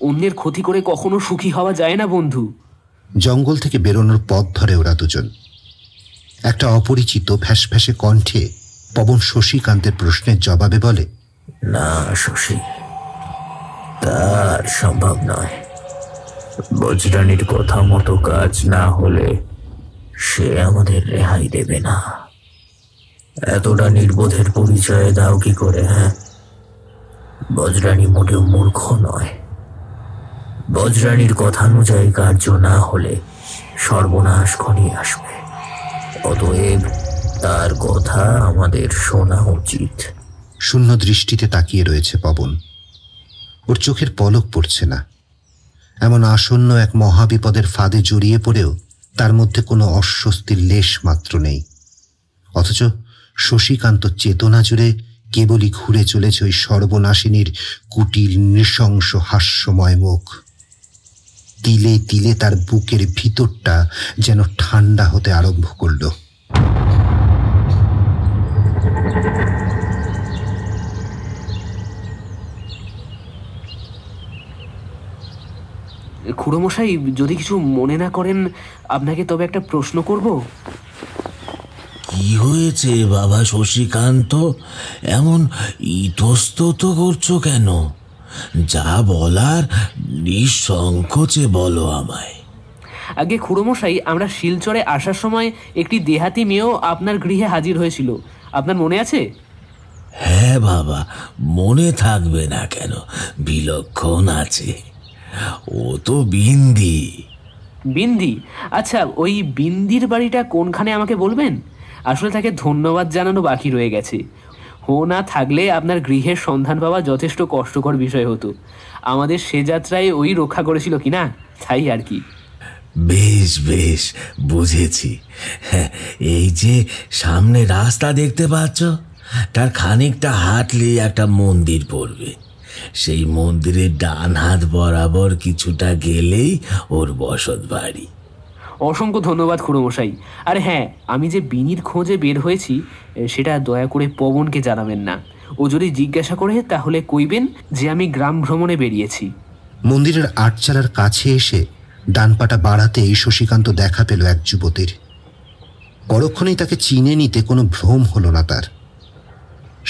অন্যের ক্ষতি করে কখনো সুখী হওয়া যায় না বন্ধু। জঙ্গল থেকে বেরোনোর পথ ধরে ওরা দুজন। একটা অপরিচিত ফ্যাসফ্যাসে কণ্ঠে পবন শশীকান্তের প্রশ্নের জবাবে বলে, না শশী, তার সম্ভব নয়। বজ্রানীর কথা মতো কাজ না হলে সে আমাদের রেহাই দেবে না। এতটা নির্বোধের পরিচয় দাও কি করে? হ্যাঁ, বজ্রানী মোটেও মূর্খ নয়। বজ্রানীর কথানুযায়ী কার্য না হলে সর্বনাশ ঘনিয়ে আসবে। অতএব তার কথা আমাদের শোনা উচিত। শূন্য দৃষ্টিতে তাকিয়ে রয়েছে পবন। ওর চোখের পলক পড়ছে না। এমন আসন্ন এক মহাবিপদের ফাঁদে জড়িয়ে পড়েও তার মধ্যে কোনো অস্বস্তির লেশ মাত্র নেই। অথচ শশীকান্ত চেতনা জুড়ে কেবলই ঘুরে চলেছে ওই সর্বনাশিনীর কুটিল নৃশংস হাস্যময় মুখ। তিলে তিলে তার বুকের ভিতরটা যেন ঠান্ডা হতে আরম্ভ করল। খুড়োমশাই, যদি কিছু মনে না করেন, আপনাকে তবে একটা প্রশ্ন করব। কি হয়েছে বাবা শশীকান্ত? এমন ইতস্তত করছো কেন? যা বলার নিঃসংকোচে বলো আমায়। আগে খুড়োমশাই, আমরা শিলচরে আসার সময় একটি দেহাতি মেয়েও আপনার গৃহে হাজির হয়েছিল, আপনার মনে আছে? হ্যাঁ বাবা, মনে থাকবে না কেন? বিলক্ষণ আছে। ও তো বিন্দি। বিন্দি? আচ্ছা, ওই বিন্দির বাড়িটা কোনখানে আমাকে বলবেন? আসলে তাকে ধন্যবাদ জানানো বাকি রয়ে গেছে। ও না থাকলে আপনার গৃহের সন্ধান পাওয়া যথেষ্ট কষ্টকর বিষয় হতো। আমাদের সে যাত্রায় ওই রক্ষা করেছিল কিনা, তাই আর কি। বেশ বেশ, বুঝেছি। এই যে সামনে রাস্তা দেখতে পাচ্ছ, তার খানিকটা হাঁটলেই একটা মন্দির পড়বে। সেই মন্দিরের ডান হাত বরাবর কিছুটা গেলেই ওর বসত বাড়ি। অসংখ্য ধন্যবাদ খুড়োমশাই। আর হ্যাঁ, আমি যে বিনির খোঁজে বের হয়েছি সেটা দয়া করে পবনকে জানাবেন না। ও যদি জিজ্ঞাসা করে তাহলে কইবেন যে আমি গ্রাম ভ্রমণে বেরিয়েছি। মন্দিরের আটচালার কাছে এসে ডানপাটা বাড়াতেই শশীকান্ত দেখা পেল এক যুবতীর। পরক্ষণেই তাকে চিনে নিতে কোনো ভ্রম হল না তার।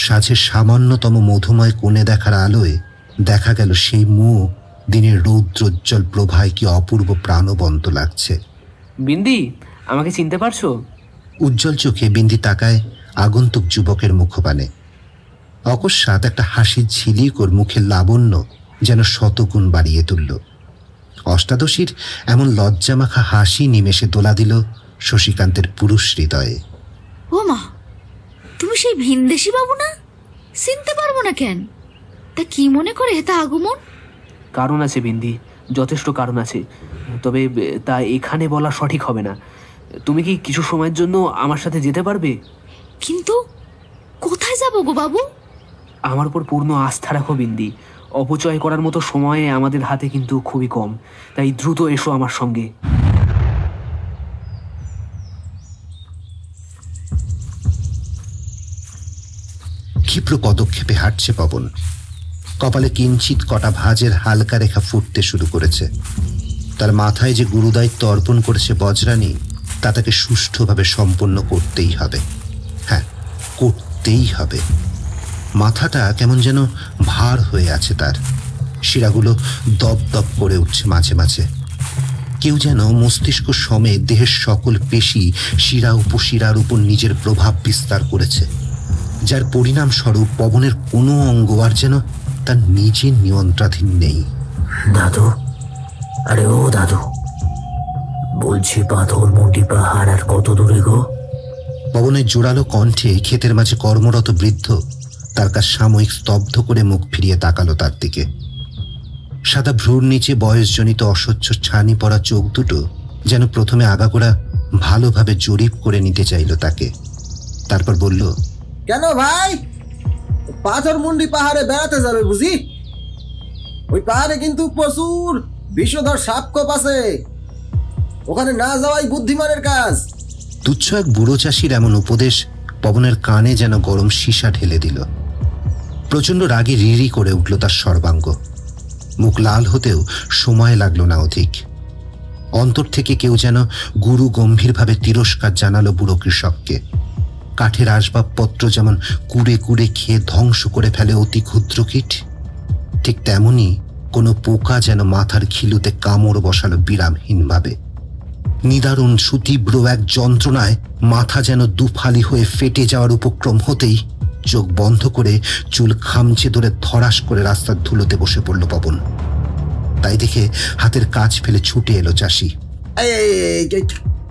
সাঝের সামান্যতম মধুময় কোণে দেখার আলোয় দেখা গেল সেই মুখ দিনের রৌদ্রোজ্জ্বল প্রভায় কি অপূর্ব প্রাণবন্ত লাগছে। বিন্দি, আমাকে চিনতে পারছো? উজ্জ্বল চোখে বিন্দি তাকায় আগন্তুক যুবকের মুখপানে। অকস্মাৎ একটা হাসির ঝিলিক ওর মুখের লাবণ্য যেন শতগুণ বাড়িয়ে তুলল। অষ্টাদশীর এমন লজ্জামাখা হাসি নিমেষে দোলা দিল শশীকান্তের পুরুষ হৃদয়ে। ও মা, তুমি সেই ভিনদেশি বাবু না? চিনতে পারবো না কেন? তা কি মনে করে তা আগমন? কারণ আছে বিন্দি, যথেষ্ট কারণ আছে। তবে তা এখানে বলা সঠিক হবে না। তুমি কি কিছু সময়ের জন্য আমার সাথে যেতে পারবে? কিন্তু কোথায় যাবো গো বাবু? আমার উপর পূর্ণ আস্থা রাখো বিন্দি। অপচয় করার মতো সময় আমাদের হাতে কিন্তু খুবই কম, তাই দ্রুত এসো আমার সঙ্গে। নির্ক্ষিপ্র পদক্ষেপে হাঁটছে পবন। কপালে কিঞ্চিত কটা ভাঁজের হালকা রেখা ফুটতে শুরু করেছে। তার মাথায় যে গুরুদায়িত্ব অর্পণ করেছে বজ্রানী, তা তাকে সুষ্ঠুভাবে সম্পন্ন করতেই হবে। হ্যাঁ, করতেই হবে। মাথাটা কেমন যেন ভার হয়ে আছে তার, শিরাগুলো দপ দপ করে উঠছে মাঝে মাঝে। কেউ যেন মস্তিষ্ক সমেত দেহের সকল পেশি শিরা উপশিরার উপর নিজের প্রভাব বিস্তার করেছে, যার পরিণামস্বরূপ পবনের কোনো অঙ্গ আর যেন তার নিজের নিয়ন্ত্রণাধীন নেই। দাদু, আরে ও দাদু, বলছি পাথরমুন্ডি পাহাড় আর কত দূরে গো? পবনের জোরালো কণ্ঠে ক্ষেতের মাঝে কর্মরত বৃদ্ধ তার কাছে সাময়িক স্তব্ধ করে মুখ ফিরিয়ে তাকালো তার দিকে। সাদা ভ্রুর নিচে বয়সজনিত অস্বচ্ছ ছানি পড়া চোখ দুটো যেন প্রথমে আগাগোড়া ভালোভাবে জরিপ করে নিতে চাইল তাকে। তারপর বলল, কেন ভাই, পাথরমুন্ডি পাহাড়ে বেড়াতে যাবে বুঝি? ওই পাহাড়ে কিন্তু প্রচুর বিষধর সাপখোপ আছে, ওখানে না যাওয়াই বুদ্ধিমানের কাজ। তুচ্ছ এক বুড়ো চাষির এমন উপদেশ পবনের কানে যেন গরম সীসা ঢেলে দিল। প্রচন্ড রাগে রিরি করে উঠল তার সর্বাঙ্গ। মুখ লাল হতেও সময় লাগলো না অধিক। অন্তর থেকে কেউ যেন গুরু গম্ভীরভাবে তিরস্কার জানালো বুড়ো কৃষককে। কাঠের আসবাবপত্র যেমন কুড়ে কুড়ে খেয়ে ধ্বংস করে ফেলে অতি ক্ষুদ্র কীট, ঠিক তেমনি কোনো পোকা যেন মাথার খিলুতে কামড় বসালো বিরামহীনভাবে। নিদারুণ সুতীব্র এক যন্ত্রণায় মাথা যেন দুফালি হয়ে ফেটে যাওয়ার উপক্রম হতেই চোখ বন্ধ করে চুল খামচে ধরে ধরাস করে রাস্তার ধুলোতে বসে পড়ল পবন। তাই দেখে হাতের কাজ ফেলে ছুটে এলো চাষি।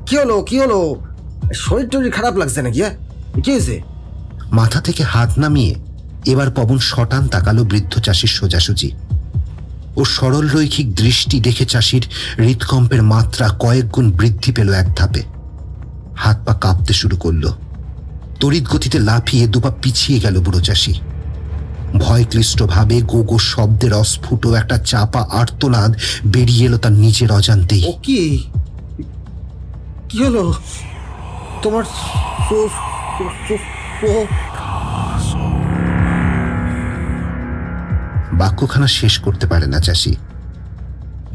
কি হলো, কি হলো? শরীর টরীর খারাপ লাগছে নাকি? কি হয়েছে? মাথা থেকে হাত নামিয়ে এবার পবন শটান তাকালো বৃদ্ধ চাষির সোজাসুজি। ও সরল রৈখিক দৃষ্টি দেখে চাষির হৃদকম্পের মাত্রা কয়েক গুণ বৃদ্ধি পেল এক ধাপে। হাত পা কাঁপতে শুরু করলো। তড়িৎ গতিতে লাফিয়ে দুপা পিছিয়ে গেল বুড়ো চাষি। ভয়ক্লিষ্টভাবে গো গো শব্দের অস্ফুট একটা চাপা আর্তনাদ বেরিয়ে এলো তার নিজের অজান্তেই। কি হলো তোমার? বাক্যখানা শেষ করতে পারে না চাষি।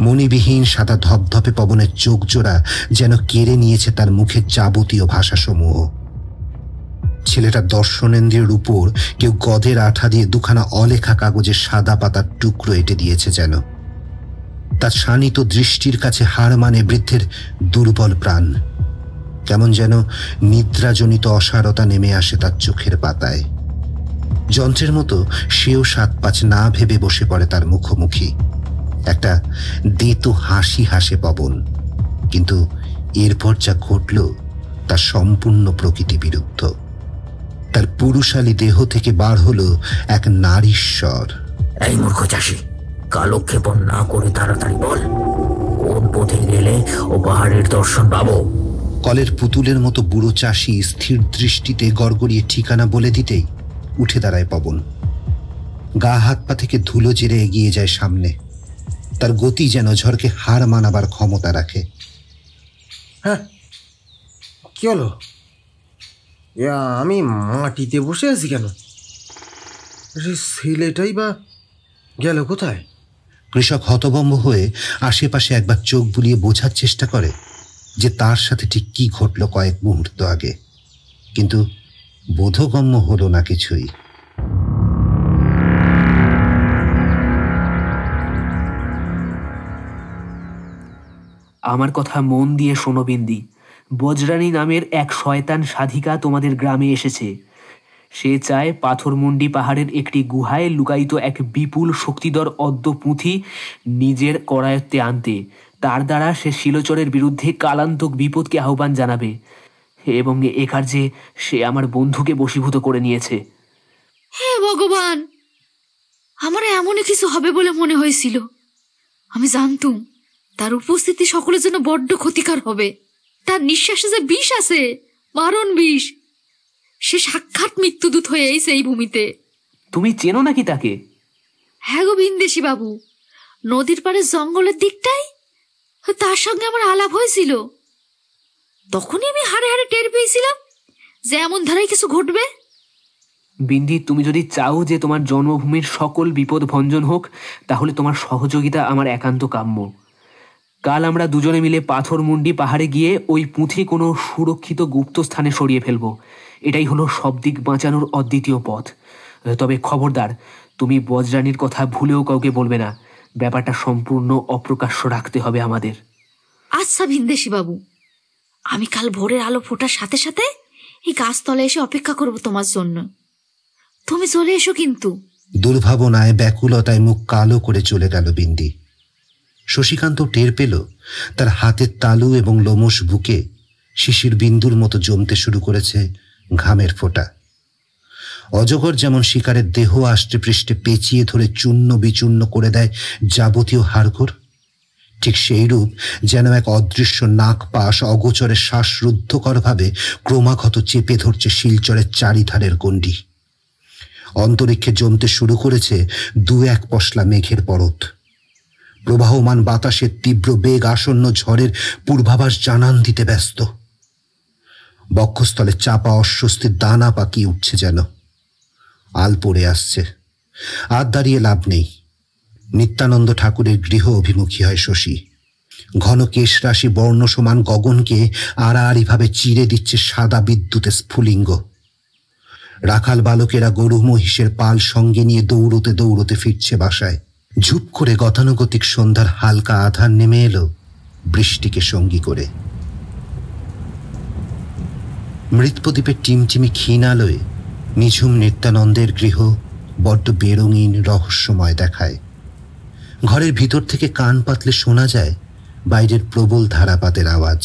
মণিবিহীন সাদা ধপধপে পবনের চোখ জোড়া যেন কেড়ে নিয়েছে তার মুখের যাবতীয় ভাষাসমূহ। ছেলেটার দর্শনেন্দ্রিয়ের উপর কেউ গদের আঠা দিয়ে দুখানা অলেখা কাগজের সাদা পাতার টুকরো এঁটে দিয়েছে যেন। তার শানিত দৃষ্টির কাছে হার মানে বৃদ্ধের দুর্বল প্রাণ। কেমন যেন নিদ্রাজনিত অসারতা নেমে আসে তার চোখের পাতায়। যন্ত্রের মতো সেও সাত পাঁচ না ভেবে বসে পড়ে তার মুখোমুখি। একটা দেতো হাসি হাসে পবন, কিন্তু এরপর যা ঘটল তা সম্পূর্ণ প্রকৃতি বিরুদ্ধ। তার পুরুষালী দেহ থেকে বার হলো এক নারীর স্বর। এই মূর্খ চাষি, কালক্ষেপণ না করে তাড়াতাড়ি বল, কোন পথে গেলে ও পাহাড়ের দর্শন পাবো? কলের পুতুলের মতো বুড়ো চাষি স্থির দৃষ্টিতে গড়গড়িয়ে ঠিকানা বলে দিতেই উঠে দাঁড়ায় পবন। গা হাত পা থেকে ধুলো জেরে এগিয়ে যায় সামনে। তার গতি যেন ঝড়কে হার মানাবার ক্ষমতা রাখে। হ্যাঁ, কি হলো? আমি মাটিতে বসে আছি কেন? ছেলেটাই বা গেল কোথায়? কৃষক হতভম্ব হয়ে আশেপাশে একবার চোখ বুলিয়ে বোঝার চেষ্টা করে যে তার সাথে ঠিক কি ঘটল কয়েক মুহূর্ত আগে, কিন্তু বোধগম্য হলো না কিছুই। আমার কথা মন দিয়ে শোনো বিন্দি। বজ্রানী নামের এক শয়তান সাধিকা তোমাদের গ্রামে এসেছে। সে চায় পাথরমুন্ডি পাহাড়ের একটি গুহায় লুকায়িত এক বিপুল শক্তিধর অদ্য পুঁথি নিজের করায়ত্তে আনতে। তার দ্বারা সে শিলচরের বিরুদ্ধে কালান্তক বিপদকে আহ্বান জানাবে, এবং এ কার্যে সে আমার বন্ধুকে বশীভূত করে নিয়েছে। হে ভগবান, আমার এমনই কিছু হবে বলে মনে হয়েছিল। আমি জানতুম তার উপস্থিতি সকলের জন্য বড্ড ক্ষতিকর হবে। তার নিঃশ্বাসে যে বিষ আছে, মারণ বিষ। সে সাক্ষাৎ মৃত্যুদূত হয়ে এসেছে এই ভূমিতে। তুমি চেনো নাকি তাকে? হ্যাঁ গো ভিনদেশী বাবু, নদীর পাড়ে জঙ্গলের দিকটাই তার সঙ্গে আমার আলাপ হয়েছিল। তখনই আমি হাড়ে হাড়ে টের পেয়েছিলাম যে এমন ধারায় কিছু ঘটবে। বিন্দি, তুমি যদি চাও যে তোমার জন্মভূমির সকল বিপদ ভঞ্জন হোক, তাহলে তোমার সহযোগিতা আমার একান্ত কাম্য। কাল আমরা দুজনে মিলে পাথরমুন্ডি পাহাড়ে গিয়ে ওই পুঁথি কোনো সুরক্ষিত গুপ্ত স্থানে সরিয়ে ফেলব। এটাই হলো সব দিক বাঁচানোর অদ্বিতীয় পথ। তবে খবরদার, তুমি বজ্রানীর কথা ভুলেও কাউকে বলবে না। ব্যাপারটা সম্পূর্ণ অপ্রকাশ্য রাখতে হবে আমাদের। আচ্ছা ভিনদেশি বাবু, আমি কাল ভোরের আলো ফোটার সাথে সাথে এই গাছতলায় এসে অপেক্ষা করব তোমার জন্য। তুমি চলে এসো কিন্তু। দুর্ভাবনায় ব্যাকুলতায় মুখ কালো করে চলে গেল বিন্দি। শশীকান্ত টের পেল তার হাতের তালু এবং লোমশ বুকে শিশির বিন্দুর মতো জমতে শুরু করেছে ঘামের ফোঁটা। অজগর যেমন শিকারের দেহ আষ্টে পৃষ্ঠে পেঁচিয়ে ধরে চূর্ণ বিচূর্ণ করে দেয় যাবতীয় হাড়গোড়, ঠিক সেইরূপ যেন এক অদৃশ্য নাগপাশ অগোচরে শ্বাসরুদ্ধকরভাবে ক্রমাগত চেপে ধরছে শিলচরের চারিধারের গণ্ডি। অন্তরিক্ষে জমতে শুরু করেছে 2-1 পশলা মেঘের পরত। প্রবাহমান বাতাসের তীব্র বেগ আসন্ন ঝড়ের পূর্বাভাস জানান দিতে ব্যস্ত। বক্ষস্থলে চাপা অস্বস্তির দানা পাকিয়ে উঠছে যেন। আল পড়ে আসছে। আর দাঁড়িয়ে লাভ নেই। নিত্যানন্দ ঠাকুরের গৃহ অভিমুখী হয় শশী। ঘন কেশরাশি বর্ণ সমান গগনকে আড়াআড়িভাবে চিরে দিচ্ছে সাদা বিদ্যুতের স্ফুলিঙ্গ। রাখাল বালকেরা গরু মহিষের পাল সঙ্গে নিয়ে দৌড়তে দৌড়তে ফিরছে বাসায়। ঝুপ করে গতানুগতিক সন্ধ্যার হালকা আধার নেমে এলো বৃষ্টিকে সঙ্গী করে। মৃৎপ্রদীপের টিমটিমি ক্ষীণ আলোয় নিঝুম নিত্যানন্দের গৃহ বড্ড বেরঙিন রহস্যময় দেখায়। ঘরের ভিতর থেকে কান পাতলে শোনা যায় বাইরের প্রবল ধারাপাতের আওয়াজ।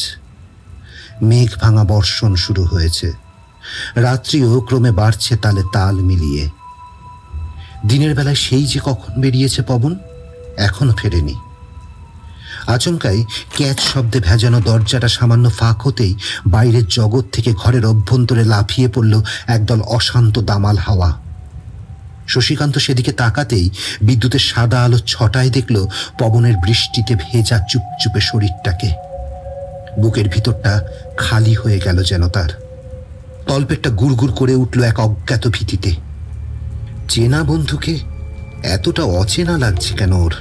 মেঘ ভাঙা বর্ষণ শুরু হয়েছে। রাত্রিও ক্রমে বাড়ছে তালে তাল মিলিয়ে। দিনের বেলায় সেই যে কখন বেরিয়েছে পবন, এখনো ফেরেনি। আচমকাই ক্যাচ শব্দে ভেজানো দরজাটা সামান্য ফাঁক হতেই বাইরের জগৎ থেকে ঘরের অভ্যন্তরে লাফিয়ে পড়ল একদল অশান্ত দামাল হাওয়া। শশীকান্ত সেদিকে তাকাতেই বিদ্যুতের সাদা আলো ছটায় দেখল পবনের বৃষ্টিতে ভেজা চুপচুপে শরীরটাকে। বুকের ভিতরটা খালি হয়ে গেল যেন তার। তলপেটটা গুড়গুড় করে উঠল এক অজ্ঞাত ভীতিতে। চেনা বন্ধুকে এতটা অচেনা লাগছে কেন ওর?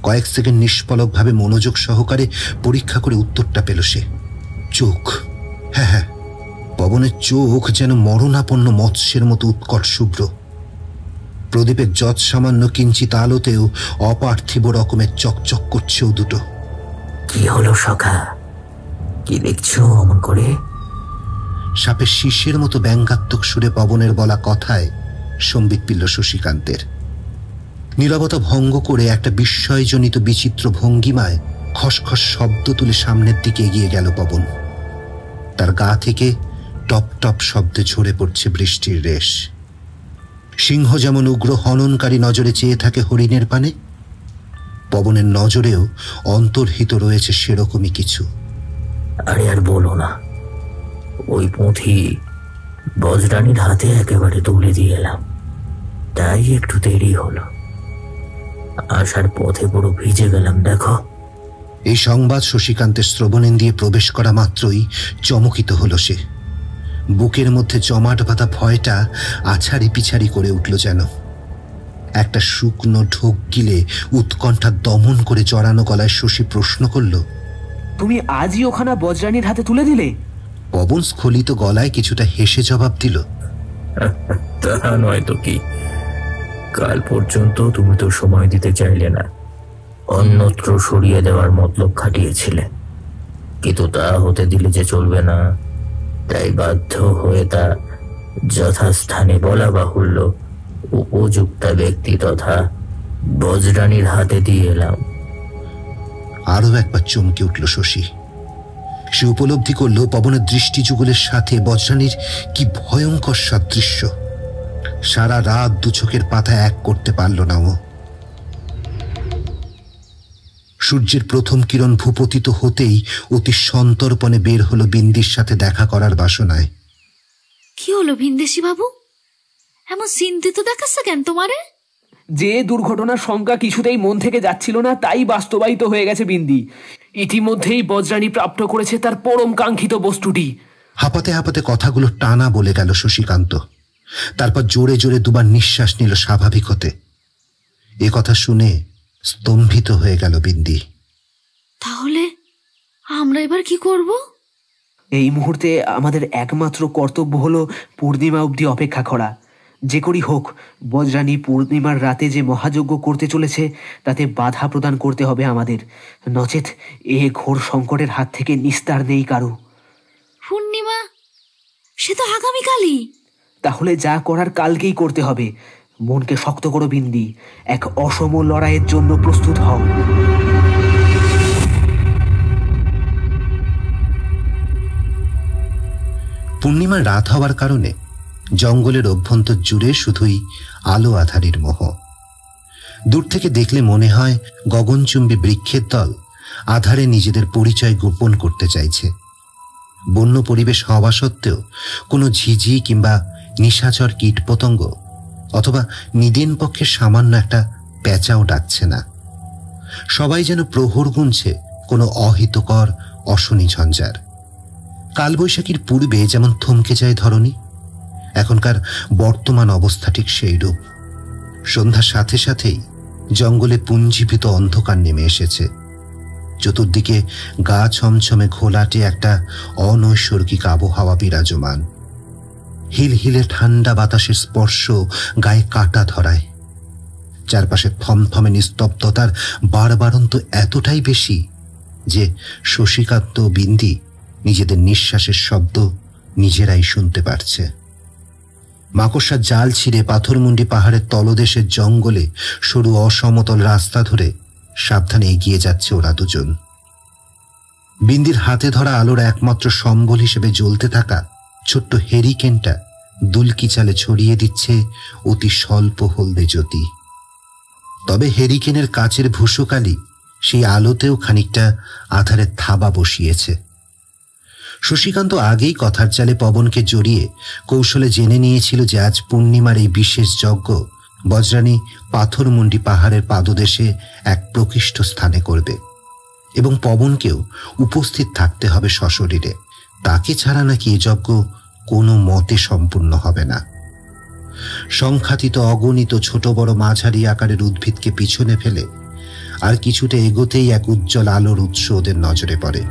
কয়েক সেকেন্ড নিষ্পলকভাবে মনোযোগ সহকারে পরীক্ষা করে উত্তরটা পেল সে। চোখ, হ্যাঁ, পবনের চোখ যেন মরণাপন্ন মৎস্যের মতো উৎকট শুভ্র। প্রদীপের যৎ সামান্য কিঞ্চিত আলোতেও অপার্থিব রকমের চকচক করছেও দুটো। কি হলো সখা, কি দেখছো অমন করে? সাপের শীর্ষের মতো ব্যঙ্গাত্মক সুরে পবনের বলা কথায় সম্বিত পিল শশীকান্তের। নীরবতা ভঙ্গ করে একটা বিস্ময়জনিত বিচিত্র ভঙ্গিমায় খসখস শব্দ তুলে সামনের দিকে এগিয়ে গেল পবন। তার গা থেকে টপ টপ শব্দে ঝরে পড়ছে বৃষ্টির রেশ। সিংহ যেমন উগ্র হননকারী নজরে চেয়ে থাকে হরিণের পানে, পবনের নজরেও অন্তর্হিত রয়েছে সেরকমই কিছু। আরে আর বলো না, ওই পুঁথি বজ্রানীর হাতে একেবারে তুলে দিয়ে এলাম, তাই একটু দেরি হলো। আসার পথে পুরো ভিজে গেলাম দেখো। এই সংবাদ শশীকান্তের শ্রবণেন্দ্রিয়ে প্রবেশ করা মাত্রই চমকিত হল সে। বুকের মধ্যে জমাট বাঁধা ভয়টা আছাড়ি পিছাড়ি করে উঠল যেন। একটা শুকনো ঢোক গিলে উৎকণ্ঠা দমন করে জড়ানো গলায় শশী প্রশ্ন করল, তুমি আজই ওখানা বজ্রানীর হাতে তুলে দিলে? পবন স্খলিত গলায় কিছুটা হেসে জবাব দিল, তা নয় তো কি, কাল পর্যন্ত তুমি তো সময় দিতে চাইলে না, অন্যত্র সরিয়ে দেওয়ার মতলব খাটিয়েছিলে, কিন্তু তা হতে দিলে যে চলবে না, তাই বাধ্য হয়ে তা যথাস্থানে বলা বাহুল্য উপযুক্ত ব্যক্তি তথা বজ্রানীর হাতে দিয়ে এলাম। আরো একবার চমকে উঠল শশী। সে উপলব্ধি করল পবনের দৃষ্টি যুগলের সাথে বজ্রানীর কি ভয়ঙ্কর সাদৃশ্য। সারা রাত দু চোখের পাতা এক করতে পারল না ও। সূর্যের প্রথম কিরণ ভূপতিত হতেই অতি সন্তর্পণে বের হলো বিন্দির সাথে দেখা করার বাসনায়। কি হলো ভিনদেশি বাবু, এমন চিন্তিত দেখাচ্ছে কেন তোমারে? যে দুর্ঘটনার শঙ্কা কিছুতেই মন থেকে যাচ্ছিল না, তাই বাস্তবায়িত হয়ে গেছে বিন্দি। ইতিমধ্যেই বজ্রানী প্রাপ্ত করেছে তার পরম কাঙ্ক্ষিত বস্তুটি। হাঁপাতে হাঁপাতে কথাগুলো টানা বলে গেল শশীকান্ত। তারপর জোরে জোরে দুবার নিঃশ্বাস নিল স্বাভাবিক হতে। এ কথা শুনে স্তম্ভিত হয়ে গেল বিন্দি। তাহলে আমরা এবার কি করব? এই মুহূর্তে আমাদের একমাত্র কর্তব্য হলো পূর্ণিমা অবধি অপেক্ষা করা। যে করি হোক, বজ্রানী পূর্ণিমার রাতে যে মহাযজ্ঞ করতে চলেছে তাতে বাধা প্রদান করতে হবে আমাদের, নচেত এ ঘোর সংকটের হাত থেকে নিস্তার নেই কারো। পূর্ণিমা, সে তো আগামীকালই। তাহলে যা করার কালকেই করতে হবে। মনকে শক্ত করো বিন্দি, এক অসম লড়াইয়ের জন্য প্রস্তুত হও। পূর্ণিমার রাত হওয়ার কারণে জঙ্গলের অভ্যন্তর জুড়ে শুধুই আলো আধারির মোহ। দূর থেকে দেখলে মনে হয় গগনচুম্বী বৃক্ষের দল আধারে নিজেদের পরিচয় গোপন করতে চাইছে। বন্য পরিবেশ হওয়া সত্ত্বেও কোনো ঝিঝি কিংবা নিশাচর কীটপতঙ্গ অথবা নিদেন পক্ষের সামান্য একটা প্যাঁচাও ডাকছে না। সবাই যেন প্রহর গুনছে কোনো অহিতকর অশনি ঝঞ্ঝার। কালবৈশাখীর পূর্বে যেমন থমকে যায় ধরণী, এখনকার বর্তমান অবস্থা ঠিক সেই রূপ। সন্ধ্যার সাথে সাথেই জঙ্গলে পুঞ্জীভূত অন্ধকার নেমে এসেছে। চতুর্দিকে গা ছমছমে ঘোলাটে একটা অনৈসর্গিক আবহাওয়া বিরাজমান। হিলহিলে ঠান্ডা বাতাসের স্পর্শ গায়ে কাটা ধরায়। চারপাশে থমথমে নিস্তব্ধতার বাড়বাড়ন্ত এতটাই বেশি যে শশীকান্ত বিন্দি নিজেদের নিঃশ্বাসের শব্দ নিজেরাই শুনতে পারছে। মাকড়সার জাল ছিঁড়ে পাথরমুন্ডি পাহাড়ের তলদেশের জঙ্গলে সরু অসমতল রাস্তা ধরে সাবধানে এগিয়ে যাচ্ছে ওরা দুজন। বিন্দির হাতে ধরা আলোর একমাত্র সম্বল হিসেবে জ্বলতে থাকা ছোট্ট হেরিকেনটা দুলকি চালে ছড়িয়ে দিচ্ছে অতি স্বল্প হলদে জ্যোতি। তবে হেরিকেনের কাচের ভূষকালি সেই আলোতেও খানিকটা আধারের থাবা বসিয়েছে। শশীকান্ত আগেই কথার চালে পবনকে জড়িয়ে কৌশলে জেনে নিয়েছিল যে আজ পূর্ণিমার এই বিশেষ যজ্ঞ বজ্রানী পাথরমুন্ডি পাহাড়ের পাদদেশে এক প্রকৃষ্ট স্থানে করবে এবং পবনকেও উপস্থিত থাকতে হবে সশরীরে। তাকে ছাড়া নাকি এ যজ্ঞ কোনো মতে সম্পূর্ণ হবে না। সংখ্যাতীত অগণিত ছোট বড় মাঝারি আকারের উদ্ভিদকে পিছনে ফেলে আর কিছুটা এগোতেই এক উজ্জ্বল আলোর উৎস ওদের নজরে পড়ে।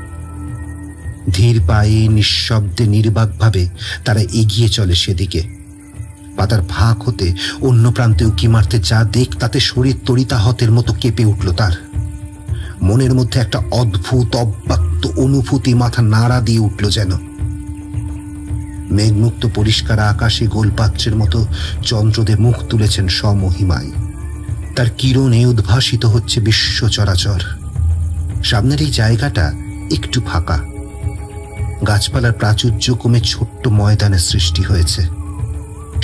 ধীর পায়ে নিঃশব্দে নির্বাকভাবে তারা এগিয়ে চলে সেদিকে। পাতার ফাঁক হতে অন্য প্রান্তে উঁকি মারতে যা দেখ তাতে শরীর তরিতাহতের মতো কেঁপে উঠল তার। মনের মধ্যে একটা অদ্ভুত অব্যক্ত অনুভূতি মাথা নাড়া দিয়ে উঠল যেন। মেঘমুক্ত পরিষ্কার আকাশে গোলপাত্রের মতো চন্দ্রদেব মুখ তুলেছেন স্বমহিমায়। তার কিরণে উদ্ভাসিত হচ্ছে বিশ্ব চরাচর। সামনের এই জায়গাটা একটু ফাঁকা। গাছপালার প্রাচুর্য কমে ছোট্ট ময়দানের সৃষ্টি হয়েছে।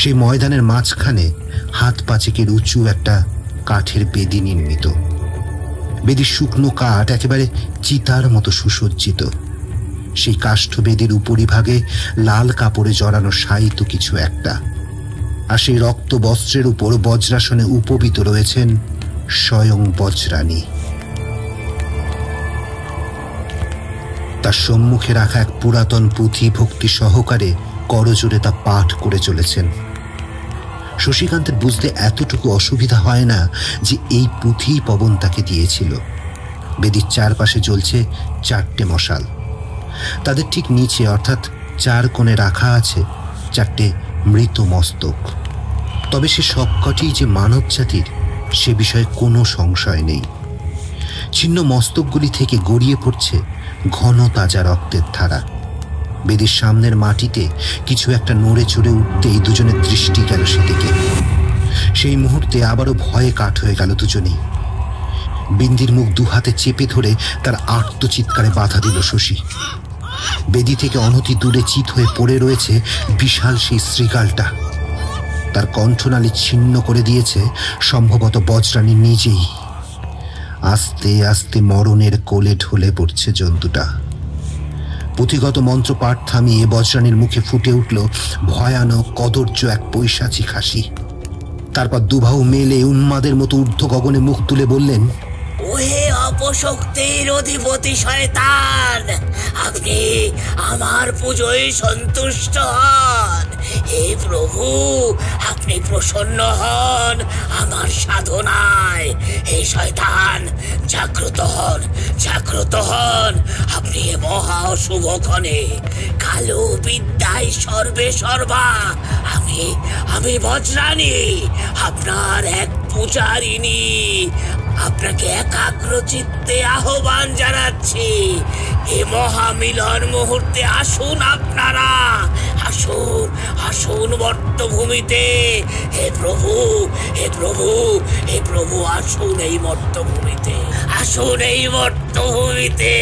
সেই ময়দানের মাঝখানে হাত পাঁচেকের উঁচু একটা কাঠের বেদি নির্মিত। বেদির শুকনো কাঠ একেবারে চিতার মতো সুসজ্জিত। সেই কাষ্ঠ বেদির উপরিভাগে লাল কাপড়ে জড়ানো শায়িত কিছু একটা, আর সেই রক্ত বস্ত্রের উপর বজ্রাসনে উপবিত রয়েছেন স্বয়ং বজ্রানী। তার সম্মুখে রাখা এক পুরাতন পুঁথি ভক্তি সহকারে করজোরে তা পাঠ করে চলেছেন। শশীকান্তের বুঝতে এতটুকু অসুবিধা হয় না যে এই পুঁথি পবন তাকে দিয়েছিল। বেদির চারপাশে জ্বলছে 4টে মশাল। তাদের ঠিক নিচে অর্থাৎ 4 কোণে রাখা আছে 4টে মৃত মস্তক। তবে সে সবকটি যে মানব জাতির সে বিষয়ে কোনো সংশয় নেই। ছিন্ন মস্তকগুলি থেকে গড়িয়ে পড়ছে ঘন তাজা রক্তের ধারা। বেদির সামনের মাটিতে কিছু একটা নড়ে চড়ে উঠতেই দুজনের দৃষ্টি গেল সেদিকে। সেই মুহূর্তে আবারও ভয়ে কাঠ হয়ে গেল দুজনেই। বিন্দির মুখ দুহাতে চেপে ধরে তার আর্তচিৎকারে বাধা দিল শশী। বেদি থেকে অনতি দূরে চিত হয়ে পড়ে রয়েছে বিশাল সেই শৃগালটা। তার কণ্ঠনালী ছিন্ন করে দিয়েছে সম্ভবত বজ্রানী নিজেই। আস্তে আস্তে মরণের কোলে ঢলে পড়ছে জন্তুটা। পুঁথিগত মন্ত্র পাঠ থামিয়ে বজ্রানীর মুখে ফুটে উঠল ভয়ানক কদর্য এক পৈশাচিক হাসি। তারপর দুবাহু মেলে উন্মাদের মতো ঊর্ধ্ব গগনে মুখ তুলে বললেন, ওহে অপশক্তির অধিপতি শয়তান, আপনি আমার পুজোয় সন্তুষ্ট হন। হে প্রভু, আপনি প্রসন্ন হন আমার সাধনায়। হে শয়তান, জাগ্রত হন, জাগ্রত হন। আপনি এ মহা শুভক্ষণে কালো বিদ্যায় সর্বে সর্বা। আমি বজ্রাণী, আপনার এক পূজারিণী। আপনাকে একাগ্র চিত্তে আহ্বান জানাচ্ছি। এ মহামিলন মুহূর্তে আসুন আপনারা, আসুন, আসুন মর্তভূমিতে। হে প্রভু, হে প্রভু, হে প্রভু, আসুন এই মর্তভূমিতে, আসুন এই মর্তভূমিতে।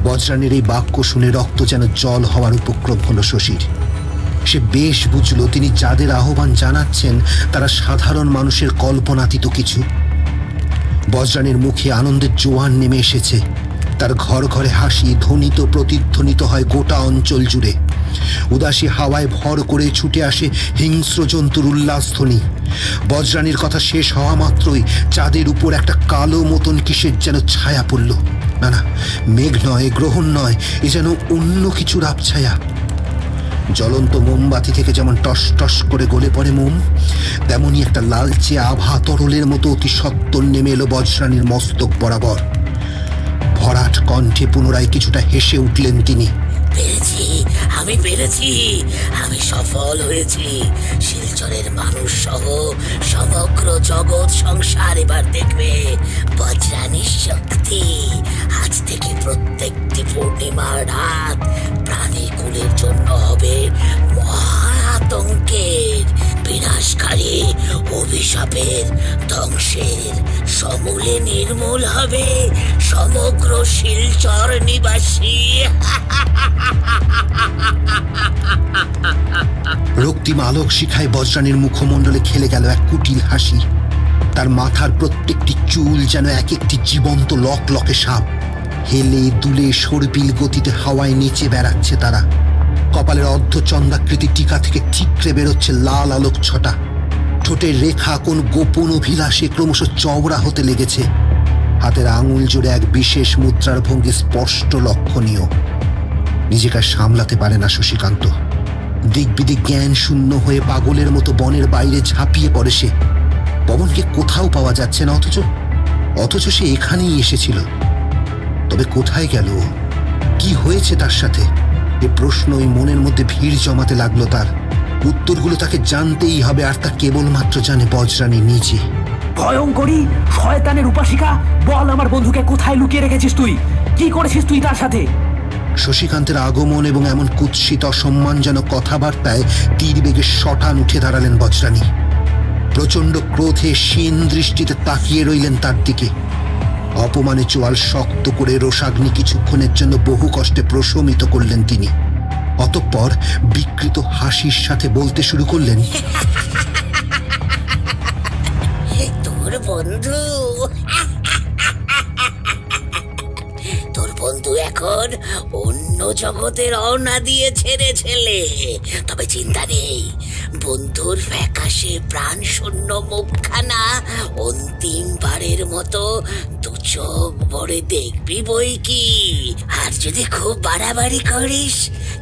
বজ্রাণীর এই বাক্য শুনে রক্ত যেন জল হওয়ার উপক্রম হলো শশীর। সে বেশ বুঝল তিনি যাদের আহ্বান জানাচ্ছেন তারা সাধারণ মানুষের কল্পনাতীত কিছু। বজ্রাণীর মুখে আনন্দের জোয়ার নেমে এসেছে। তার ঘর ঘরে হাসি ধ্বনিত প্রতিধ্বনিত হয় গোটা অঞ্চল জুড়ে। উদাসী হাওয়ায় ভর করে ছুটে আসে হিংস্র জন্তুর উল্লাসধ্বনি। বজ্রাণীর কথা শেষ হওয়া মাত্রই চাঁদের উপর একটা কালো মতন কিসের যেন ছায়া পড়ল। না না, মেঘ নয়, গ্রহণ নয়, এ যেন অন্য কিছুর আবছায়া। জ্বলন্ত মোমবাতি থেকে যেমন টস টস করে গলে পড়ে মোম, তেমনি একটা লালচে আভা তরলের মতো অতি সত্বর নেমে এলো বজ্রাণীর মস্তক বরাবর। ভরাট কণ্ঠে পুনরায় কিছুটা হেসে উঠলেন তিনি। পেরেছি, আমি পেরেছি, আমি সফল হয়েছি। শিলচরের মানুষ সহ সমগ্র জগৎ সংসার এবার দেখবে বজ্রাণীর শক্তি। আজ থেকে প্রত্যেকটি পূর্ণিমার রাত প্রাণীকুলের জন্য হবে মহা আতঙ্কের, বিনাশকারী অভিশাপের, ধ্বংসের। সমূলে নির্মূল হবে সমগ্র শিলচর নিবাসী। রক্তিম আলোক শিখায় বজ্রাণীর মুখমণ্ডলে খেলে গেল এক কুটিল হাসি। তার মাথার প্রত্যেকটি চুল যেন এক একটি জীবন্ত লকলকে সাপ। হেলে দুলে সর্পিল গতিতে হাওয়ায় নিচে বেড়াচ্ছে তারা। কপালের অর্ধচন্দ্রাকৃতি টিকা থেকে ঠিকরে বেরোচ্ছে লাল আলোক ছটা। ঠোঁটের রেখা কোন গোপন অভিলাষে ক্রমশ চওড়া হতে লেগেছে। হাতের আঙুল জুড়ে এক বিশেষ মুদ্রার ভঙ্গি স্পষ্ট লক্ষণীয়। নিজেকে সামলাতে পারে না শশীকান্ত। দিক বিদিক জ্ঞান শূন্য হয়ে পাগলের মতো বনের বাইরে ঝাঁপিয়ে পড়ে সে। পবনকে কোথাও পাওয়া যাচ্ছে না, অথচ সে এখানেই এসেছিল। তবে কোথায় গেল? কি হয়েছে তার সাথে? এ প্রশ্ন ওই মনের মধ্যে ভিড় জমাতে লাগলো তার। উত্তরগুলো তাকে জানতেই হবে, আর তা কেবলমাত্র জানে বজ্রাণী নিজে। ভয়ঙ্করী শয়তানের উপাসিকা, বল আমার বন্ধুকে কোথায় লুকিয়ে রেখেছিস তুই? কি করেছিস তুই তার সাথে? শশীকান্তের আগমন এবং এমন কুৎসিত অসম্মানজনক কথাবার্তায় তীর বেগে শটান উঠে দাঁড়ালেন বজ্রাণী। প্রচন্ড ক্রোধে শীন দৃষ্টিতে তাকিয়ে রইলেন তার দিকে। অপমানে চোয়াল শক্ত করে রোষাগ্নি কিছুক্ষণের জন্য বহু কষ্টে প্রশমিত করলেন তিনি। অতঃপর বিকৃত হাসির সাথে বলতে শুরু করলেন, তোর বন্ধু এখন অন্য জগতে রওনা দিয়েছে রে ছেলে। তবে চিন্তা নেই, বন্ধুর ফ্যাকাশে প্রাণ শূন্য মুখখানা অন্তিমবারের মতো দু চোখ ভরে দেখবি বই কি। আর যদি খুব বাড়াবাড়ি করিস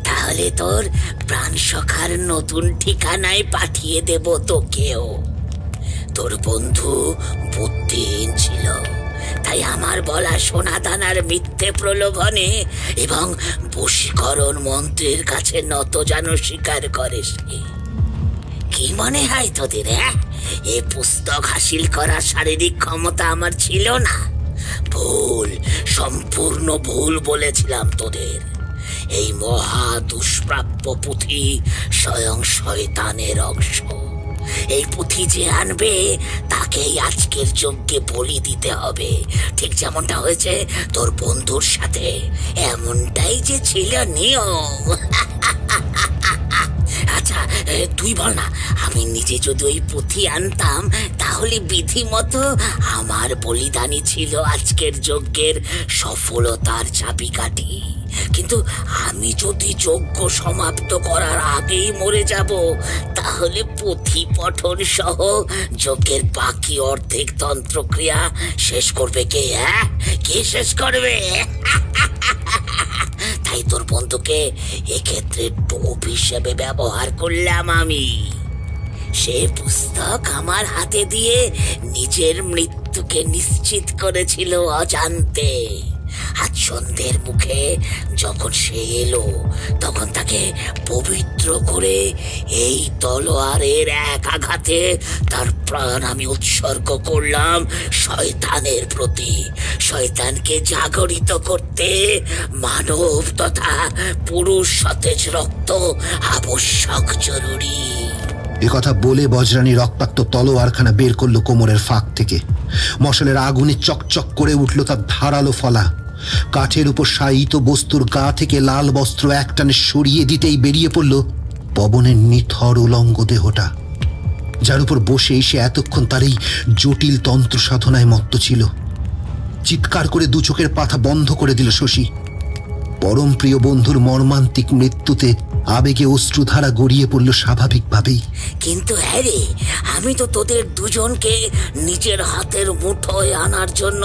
তাহলে তোর প্রাণ সখার নতুন ঠিকানায় পাঠিয়ে দেব তোকেও। তোর বন্ধু বুদ্ধিহীন ছিল, তাই আমার বলা সোনাদানার মিথ্যে প্রলোভনে এবং বশীকরণ মন্ত্রের কাছে নত যেন স্বীকার করিস। কি মনে হয় তোদের? এ পুস্তক হাসিল করার শারীরিক ক্ষমতা আমার ছিল না? ভুল, সম্পূর্ণ ভুল বলেছিলাম তোদের। এই মহা দুষ্প্রাপ্য পুঁথি স্বয়ং শয়তানের অংশ। এই পুঁথি যে আনবে তাকেই আজকের যজ্ঞে বলি দিতে হবে, ঠিক যেমনটা হয়েছে তোর বন্ধুর সাথে। এমনটাই যে ছিল নিয়ম। আচ্ছা তুই বল না, আমি নিজে যদি ওই পুঁথি আনতাম তাহলে বিধি মতো আমার বলিদানই ছিল আজকের যজ্ঞের সফলতার চাবিকাঠি। কিন্তু আমি যদি যজ্ঞ সমাপ্ত করার আগেই মরে যাব, তাহলে পুঁথি পঠন সহ যজ্ঞের বাকি অর্ধেক তন্ত্রক্রিয়া শেষ করবে কে? কে শেষ করবে? তাই তোর বন্ধুকে এক্ষেত্রে টোপ হিসেবে ব্যবহার করলাম আমি। সে পুস্তক আমার হাতে দিয়ে নিজের মৃত্যুকে নিশ্চিত করেছিল অজান্তে। আজ সন্ধ্যের মুখে যখন সে এলো, তখন তাকে পবিত্র করে এই তলোয়ারের এক আঘাতে তার প্রাণ আমি উৎসর্গ করলাম শয়তানের প্রতি। শয়তানকে জাগরিত করতে মানব তথা পুরুষ সতেজ রক্ত আবশ্যক, জরুরি। কথা বলে বজ্রানী রক্তাক্ত তলোয়ারখানা বের করলো কোমরের ফাঁক থেকে। মশালের আগুনে চকচক করে উঠল তার ধারালো ফলা। কাঠের উপর শায়িত বস্তুর গা থেকে লাল বস্ত্র একটানে সরিয়ে দিতেই বেরিয়ে পড়ল পবনের নিথর উলঙ্গ দেহটা, যার উপর বসে সে এতক্ষণ তার এই জটিল তন্ত্র সাধনায় মত্ত ছিল। চিৎকার করে দু চোখের পাতা বন্ধ করে দিল শশী। পরম প্রিয় বন্ধুর মর্মান্তিক মৃত্যুতে আবেগে অশ্রুধারা গড়িয়ে পড়ল স্বাভাবিকভাবেই। কিন্তু হ্যাঁ রে, আমি তো তোদের দুজনকে নিজের হাতের মুঠোয় আনার জন্য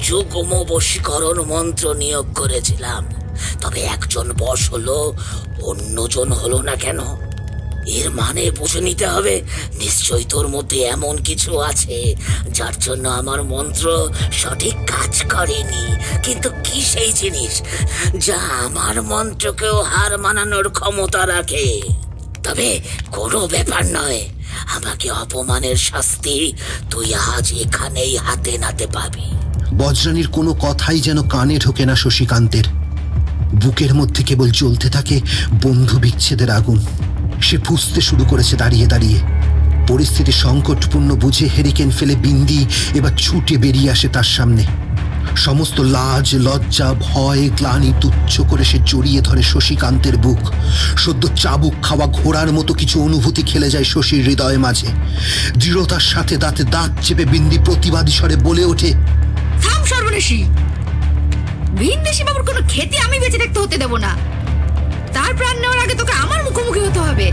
যুগ্ম বশীকরণ মন্ত্র নিয়োগ করেছিলাম। তবে একজন বশ হলো, অন্যজন হলো না কেন? এর মানে বুঝে নিতে হবে নিশ্চয়ই তোর মধ্যে এমন কিছু আছে যার জন্য আমার মন্ত্র সঠিক কাজ করেনি। কিন্তু কি সেই জিনিস যা আমার মন্ত্রকেও হার মানানোর ক্ষমতা রাখে? তবে কোনো ব্যাপার নয়, আমাকে অপমানের শাস্তি তুই আজ এখানেই হাতে নাতে পাবি। বজ্রানীর কোনো কথাই যেন কানে ঢোকে না শশীকান্তের। বুকের মধ্যে কেবল জ্বলতে থাকে বন্ধু বিচ্ছেদের আগুন। সে ফুঁসতে শুরু করেছে দাঁড়িয়ে দাঁড়িয়ে। পরিস্থিতি সংকটপূর্ণ বুঝে হেরিকেন ফেলে বিন্দি এবার ছুটে বেরিয়ে আসে তার সামনে। সমস্ত লাজ, লজ্জা, ভয়, গ্লানি তুচ্ছ করে সে জড়িয়ে ধরে শশীকান্তের বুক। সদ্য চাবুক খাওয়া ঘোড়ার মতো কিছু অনুভূতি খেলে যায় শশীর হৃদয়ে মাঝে। দৃঢ়তার সাথে দাঁতে দাঁত চেপে বিন্দি প্রতিবাদী স্বরে বলে ওঠে, থাম সর্বনেশী, ভিনদেশী বাবুর কোনো খেতে আমি বেঁচে রাখতে হতে দেব না। তার প্রাণ নেওয়ার আগে তোকে আমার মুখোমুখি হতে হবে।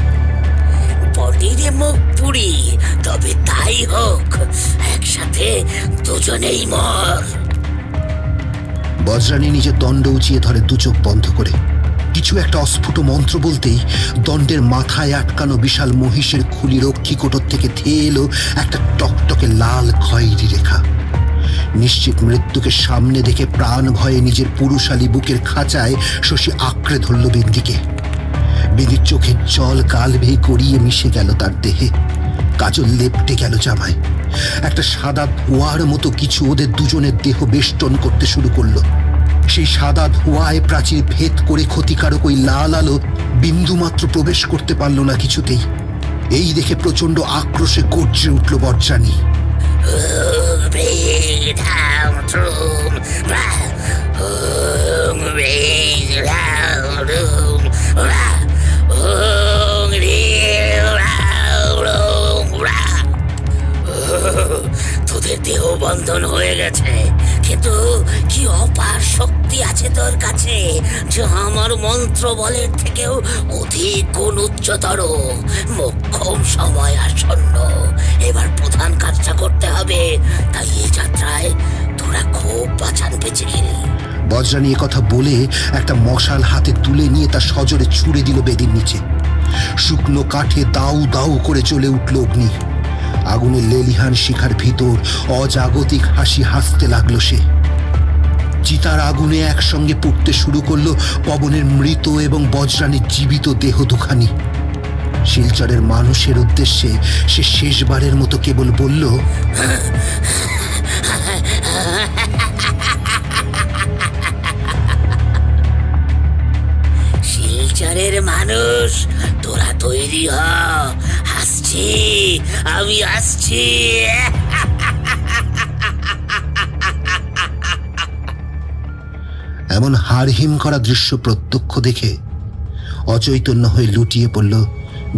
বটিরে মুখ পুরি, তবে তাই হোক, একসাথে দুজনেই মর। বজ্রানী নিজের দণ্ড উঁচিয়ে ধরে দু চোখ বন্ধ করে। কিছু একটা অস্ফুট মন্ত্র বলতেই দণ্ডের মাথায় আটকানো বিশাল মহিষের খুলি রক্ষীকোটর থেকে ধেয়ে এলো একটা টকটকে লাল খয়েরি রেখা। নিশ্চিত মৃত্যুকে সামনে দেখে প্রাণ ভয়ে নিজের পুরুষালী বুকের খাঁচায় শশী আঁকড়ে ধরল বিন্দিকে। বিন্দির চোখের জল গাল বেয়ে গড়িয়ে মিশে গেল তার দেহে। কাজল লেপটে গেল জামায়। একটা সাদা ধোঁয়ার মতো কিছু ওদের দুজনের দেহ বেষ্টন করতে শুরু করলো। সেই সাদা ধোঁয়ায় প্রাচীর ভেদ করে ক্ষতিকারক ওই লাল আলো বিন্দুমাত্র প্রবেশ করতে পারল না কিছুতেই। এই দেখে প্রচন্ড আক্রোশে গর্জে উঠল বজ্রানী। তোদের দেহ বন্ধন হয়ে গেছে, কিন্তু কি অপার শক্তি আছে তোর কাছে যা আমার মন্ত্র বলের থেকেও অধিক গুণ উচ্চতর। মোক্ষম সময় আসন্ন, এবার প্রধান কাজটা করতে হবে। তাই এই যাত্রায় তোরা খুব বাঁচান বেঁচে গেলি। বজ্রানী কথা বলে একটা মশাল হাতে তুলে নিয়ে তার সজোরে ছুড়ে দিল বেদির নিচে। শুকনো কাঠে দাউ দাউ করে চলে উঠল অগ্নি। আগুনের লেলিহান শিখার ভিতর অজাগতিক হাসি হাসতে লাগলো সে। চিতার আগুনে একসঙ্গে পুড়তে শুরু করলো পবনের মৃত এবং বজ্রানীর জীবিত দেহ দুখানি। শিলচরের মানুষের উদ্দেশ্যে সে শেষবারের মতো কেবল বলল, শিলচরের মানুষ, তোরা তৈরি হ, আসছি, আমি আসছি। এমন হাড়হিম করা দৃশ্য প্রত্যক্ষ দেখে অচৈতন্য হয়ে লুটিয়ে পড়ল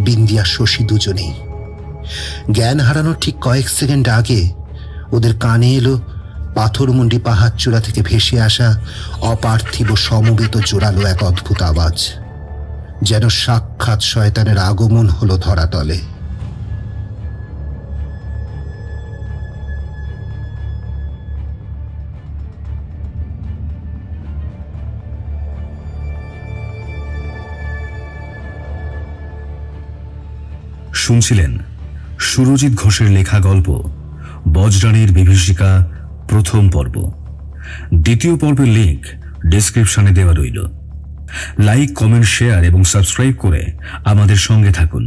বিন্দি আর শশী দুজনেই। জ্ঞান হারানোর ঠিক কয়েক সেকেন্ড আগে ওদের কানে এলো পাথরমুন্ডি পাহাড়চূড়া থেকে ভেসে আসা অপার্থিব সমবেত জোরালো এক অদ্ভুত আওয়াজ, যেন সাক্ষাৎ শয়তানের আগমন হলো ধরাতলে। শুনছিলেন সুরজিৎ ঘোষের লেখা গল্প বজ্রাণীর বিভীষিকা প্রথম পর্ব। দ্বিতীয় পর্বের লিঙ্ক ডেসক্রিপশনে দেওয়া রইল। লাইক, কমেন্ট, শেয়ার এবং সাবস্ক্রাইব করে আমাদের সঙ্গে থাকুন।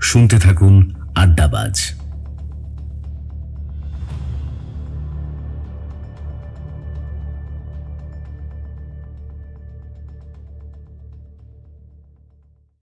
শুনতে থাকুন আড্ডাবাজ।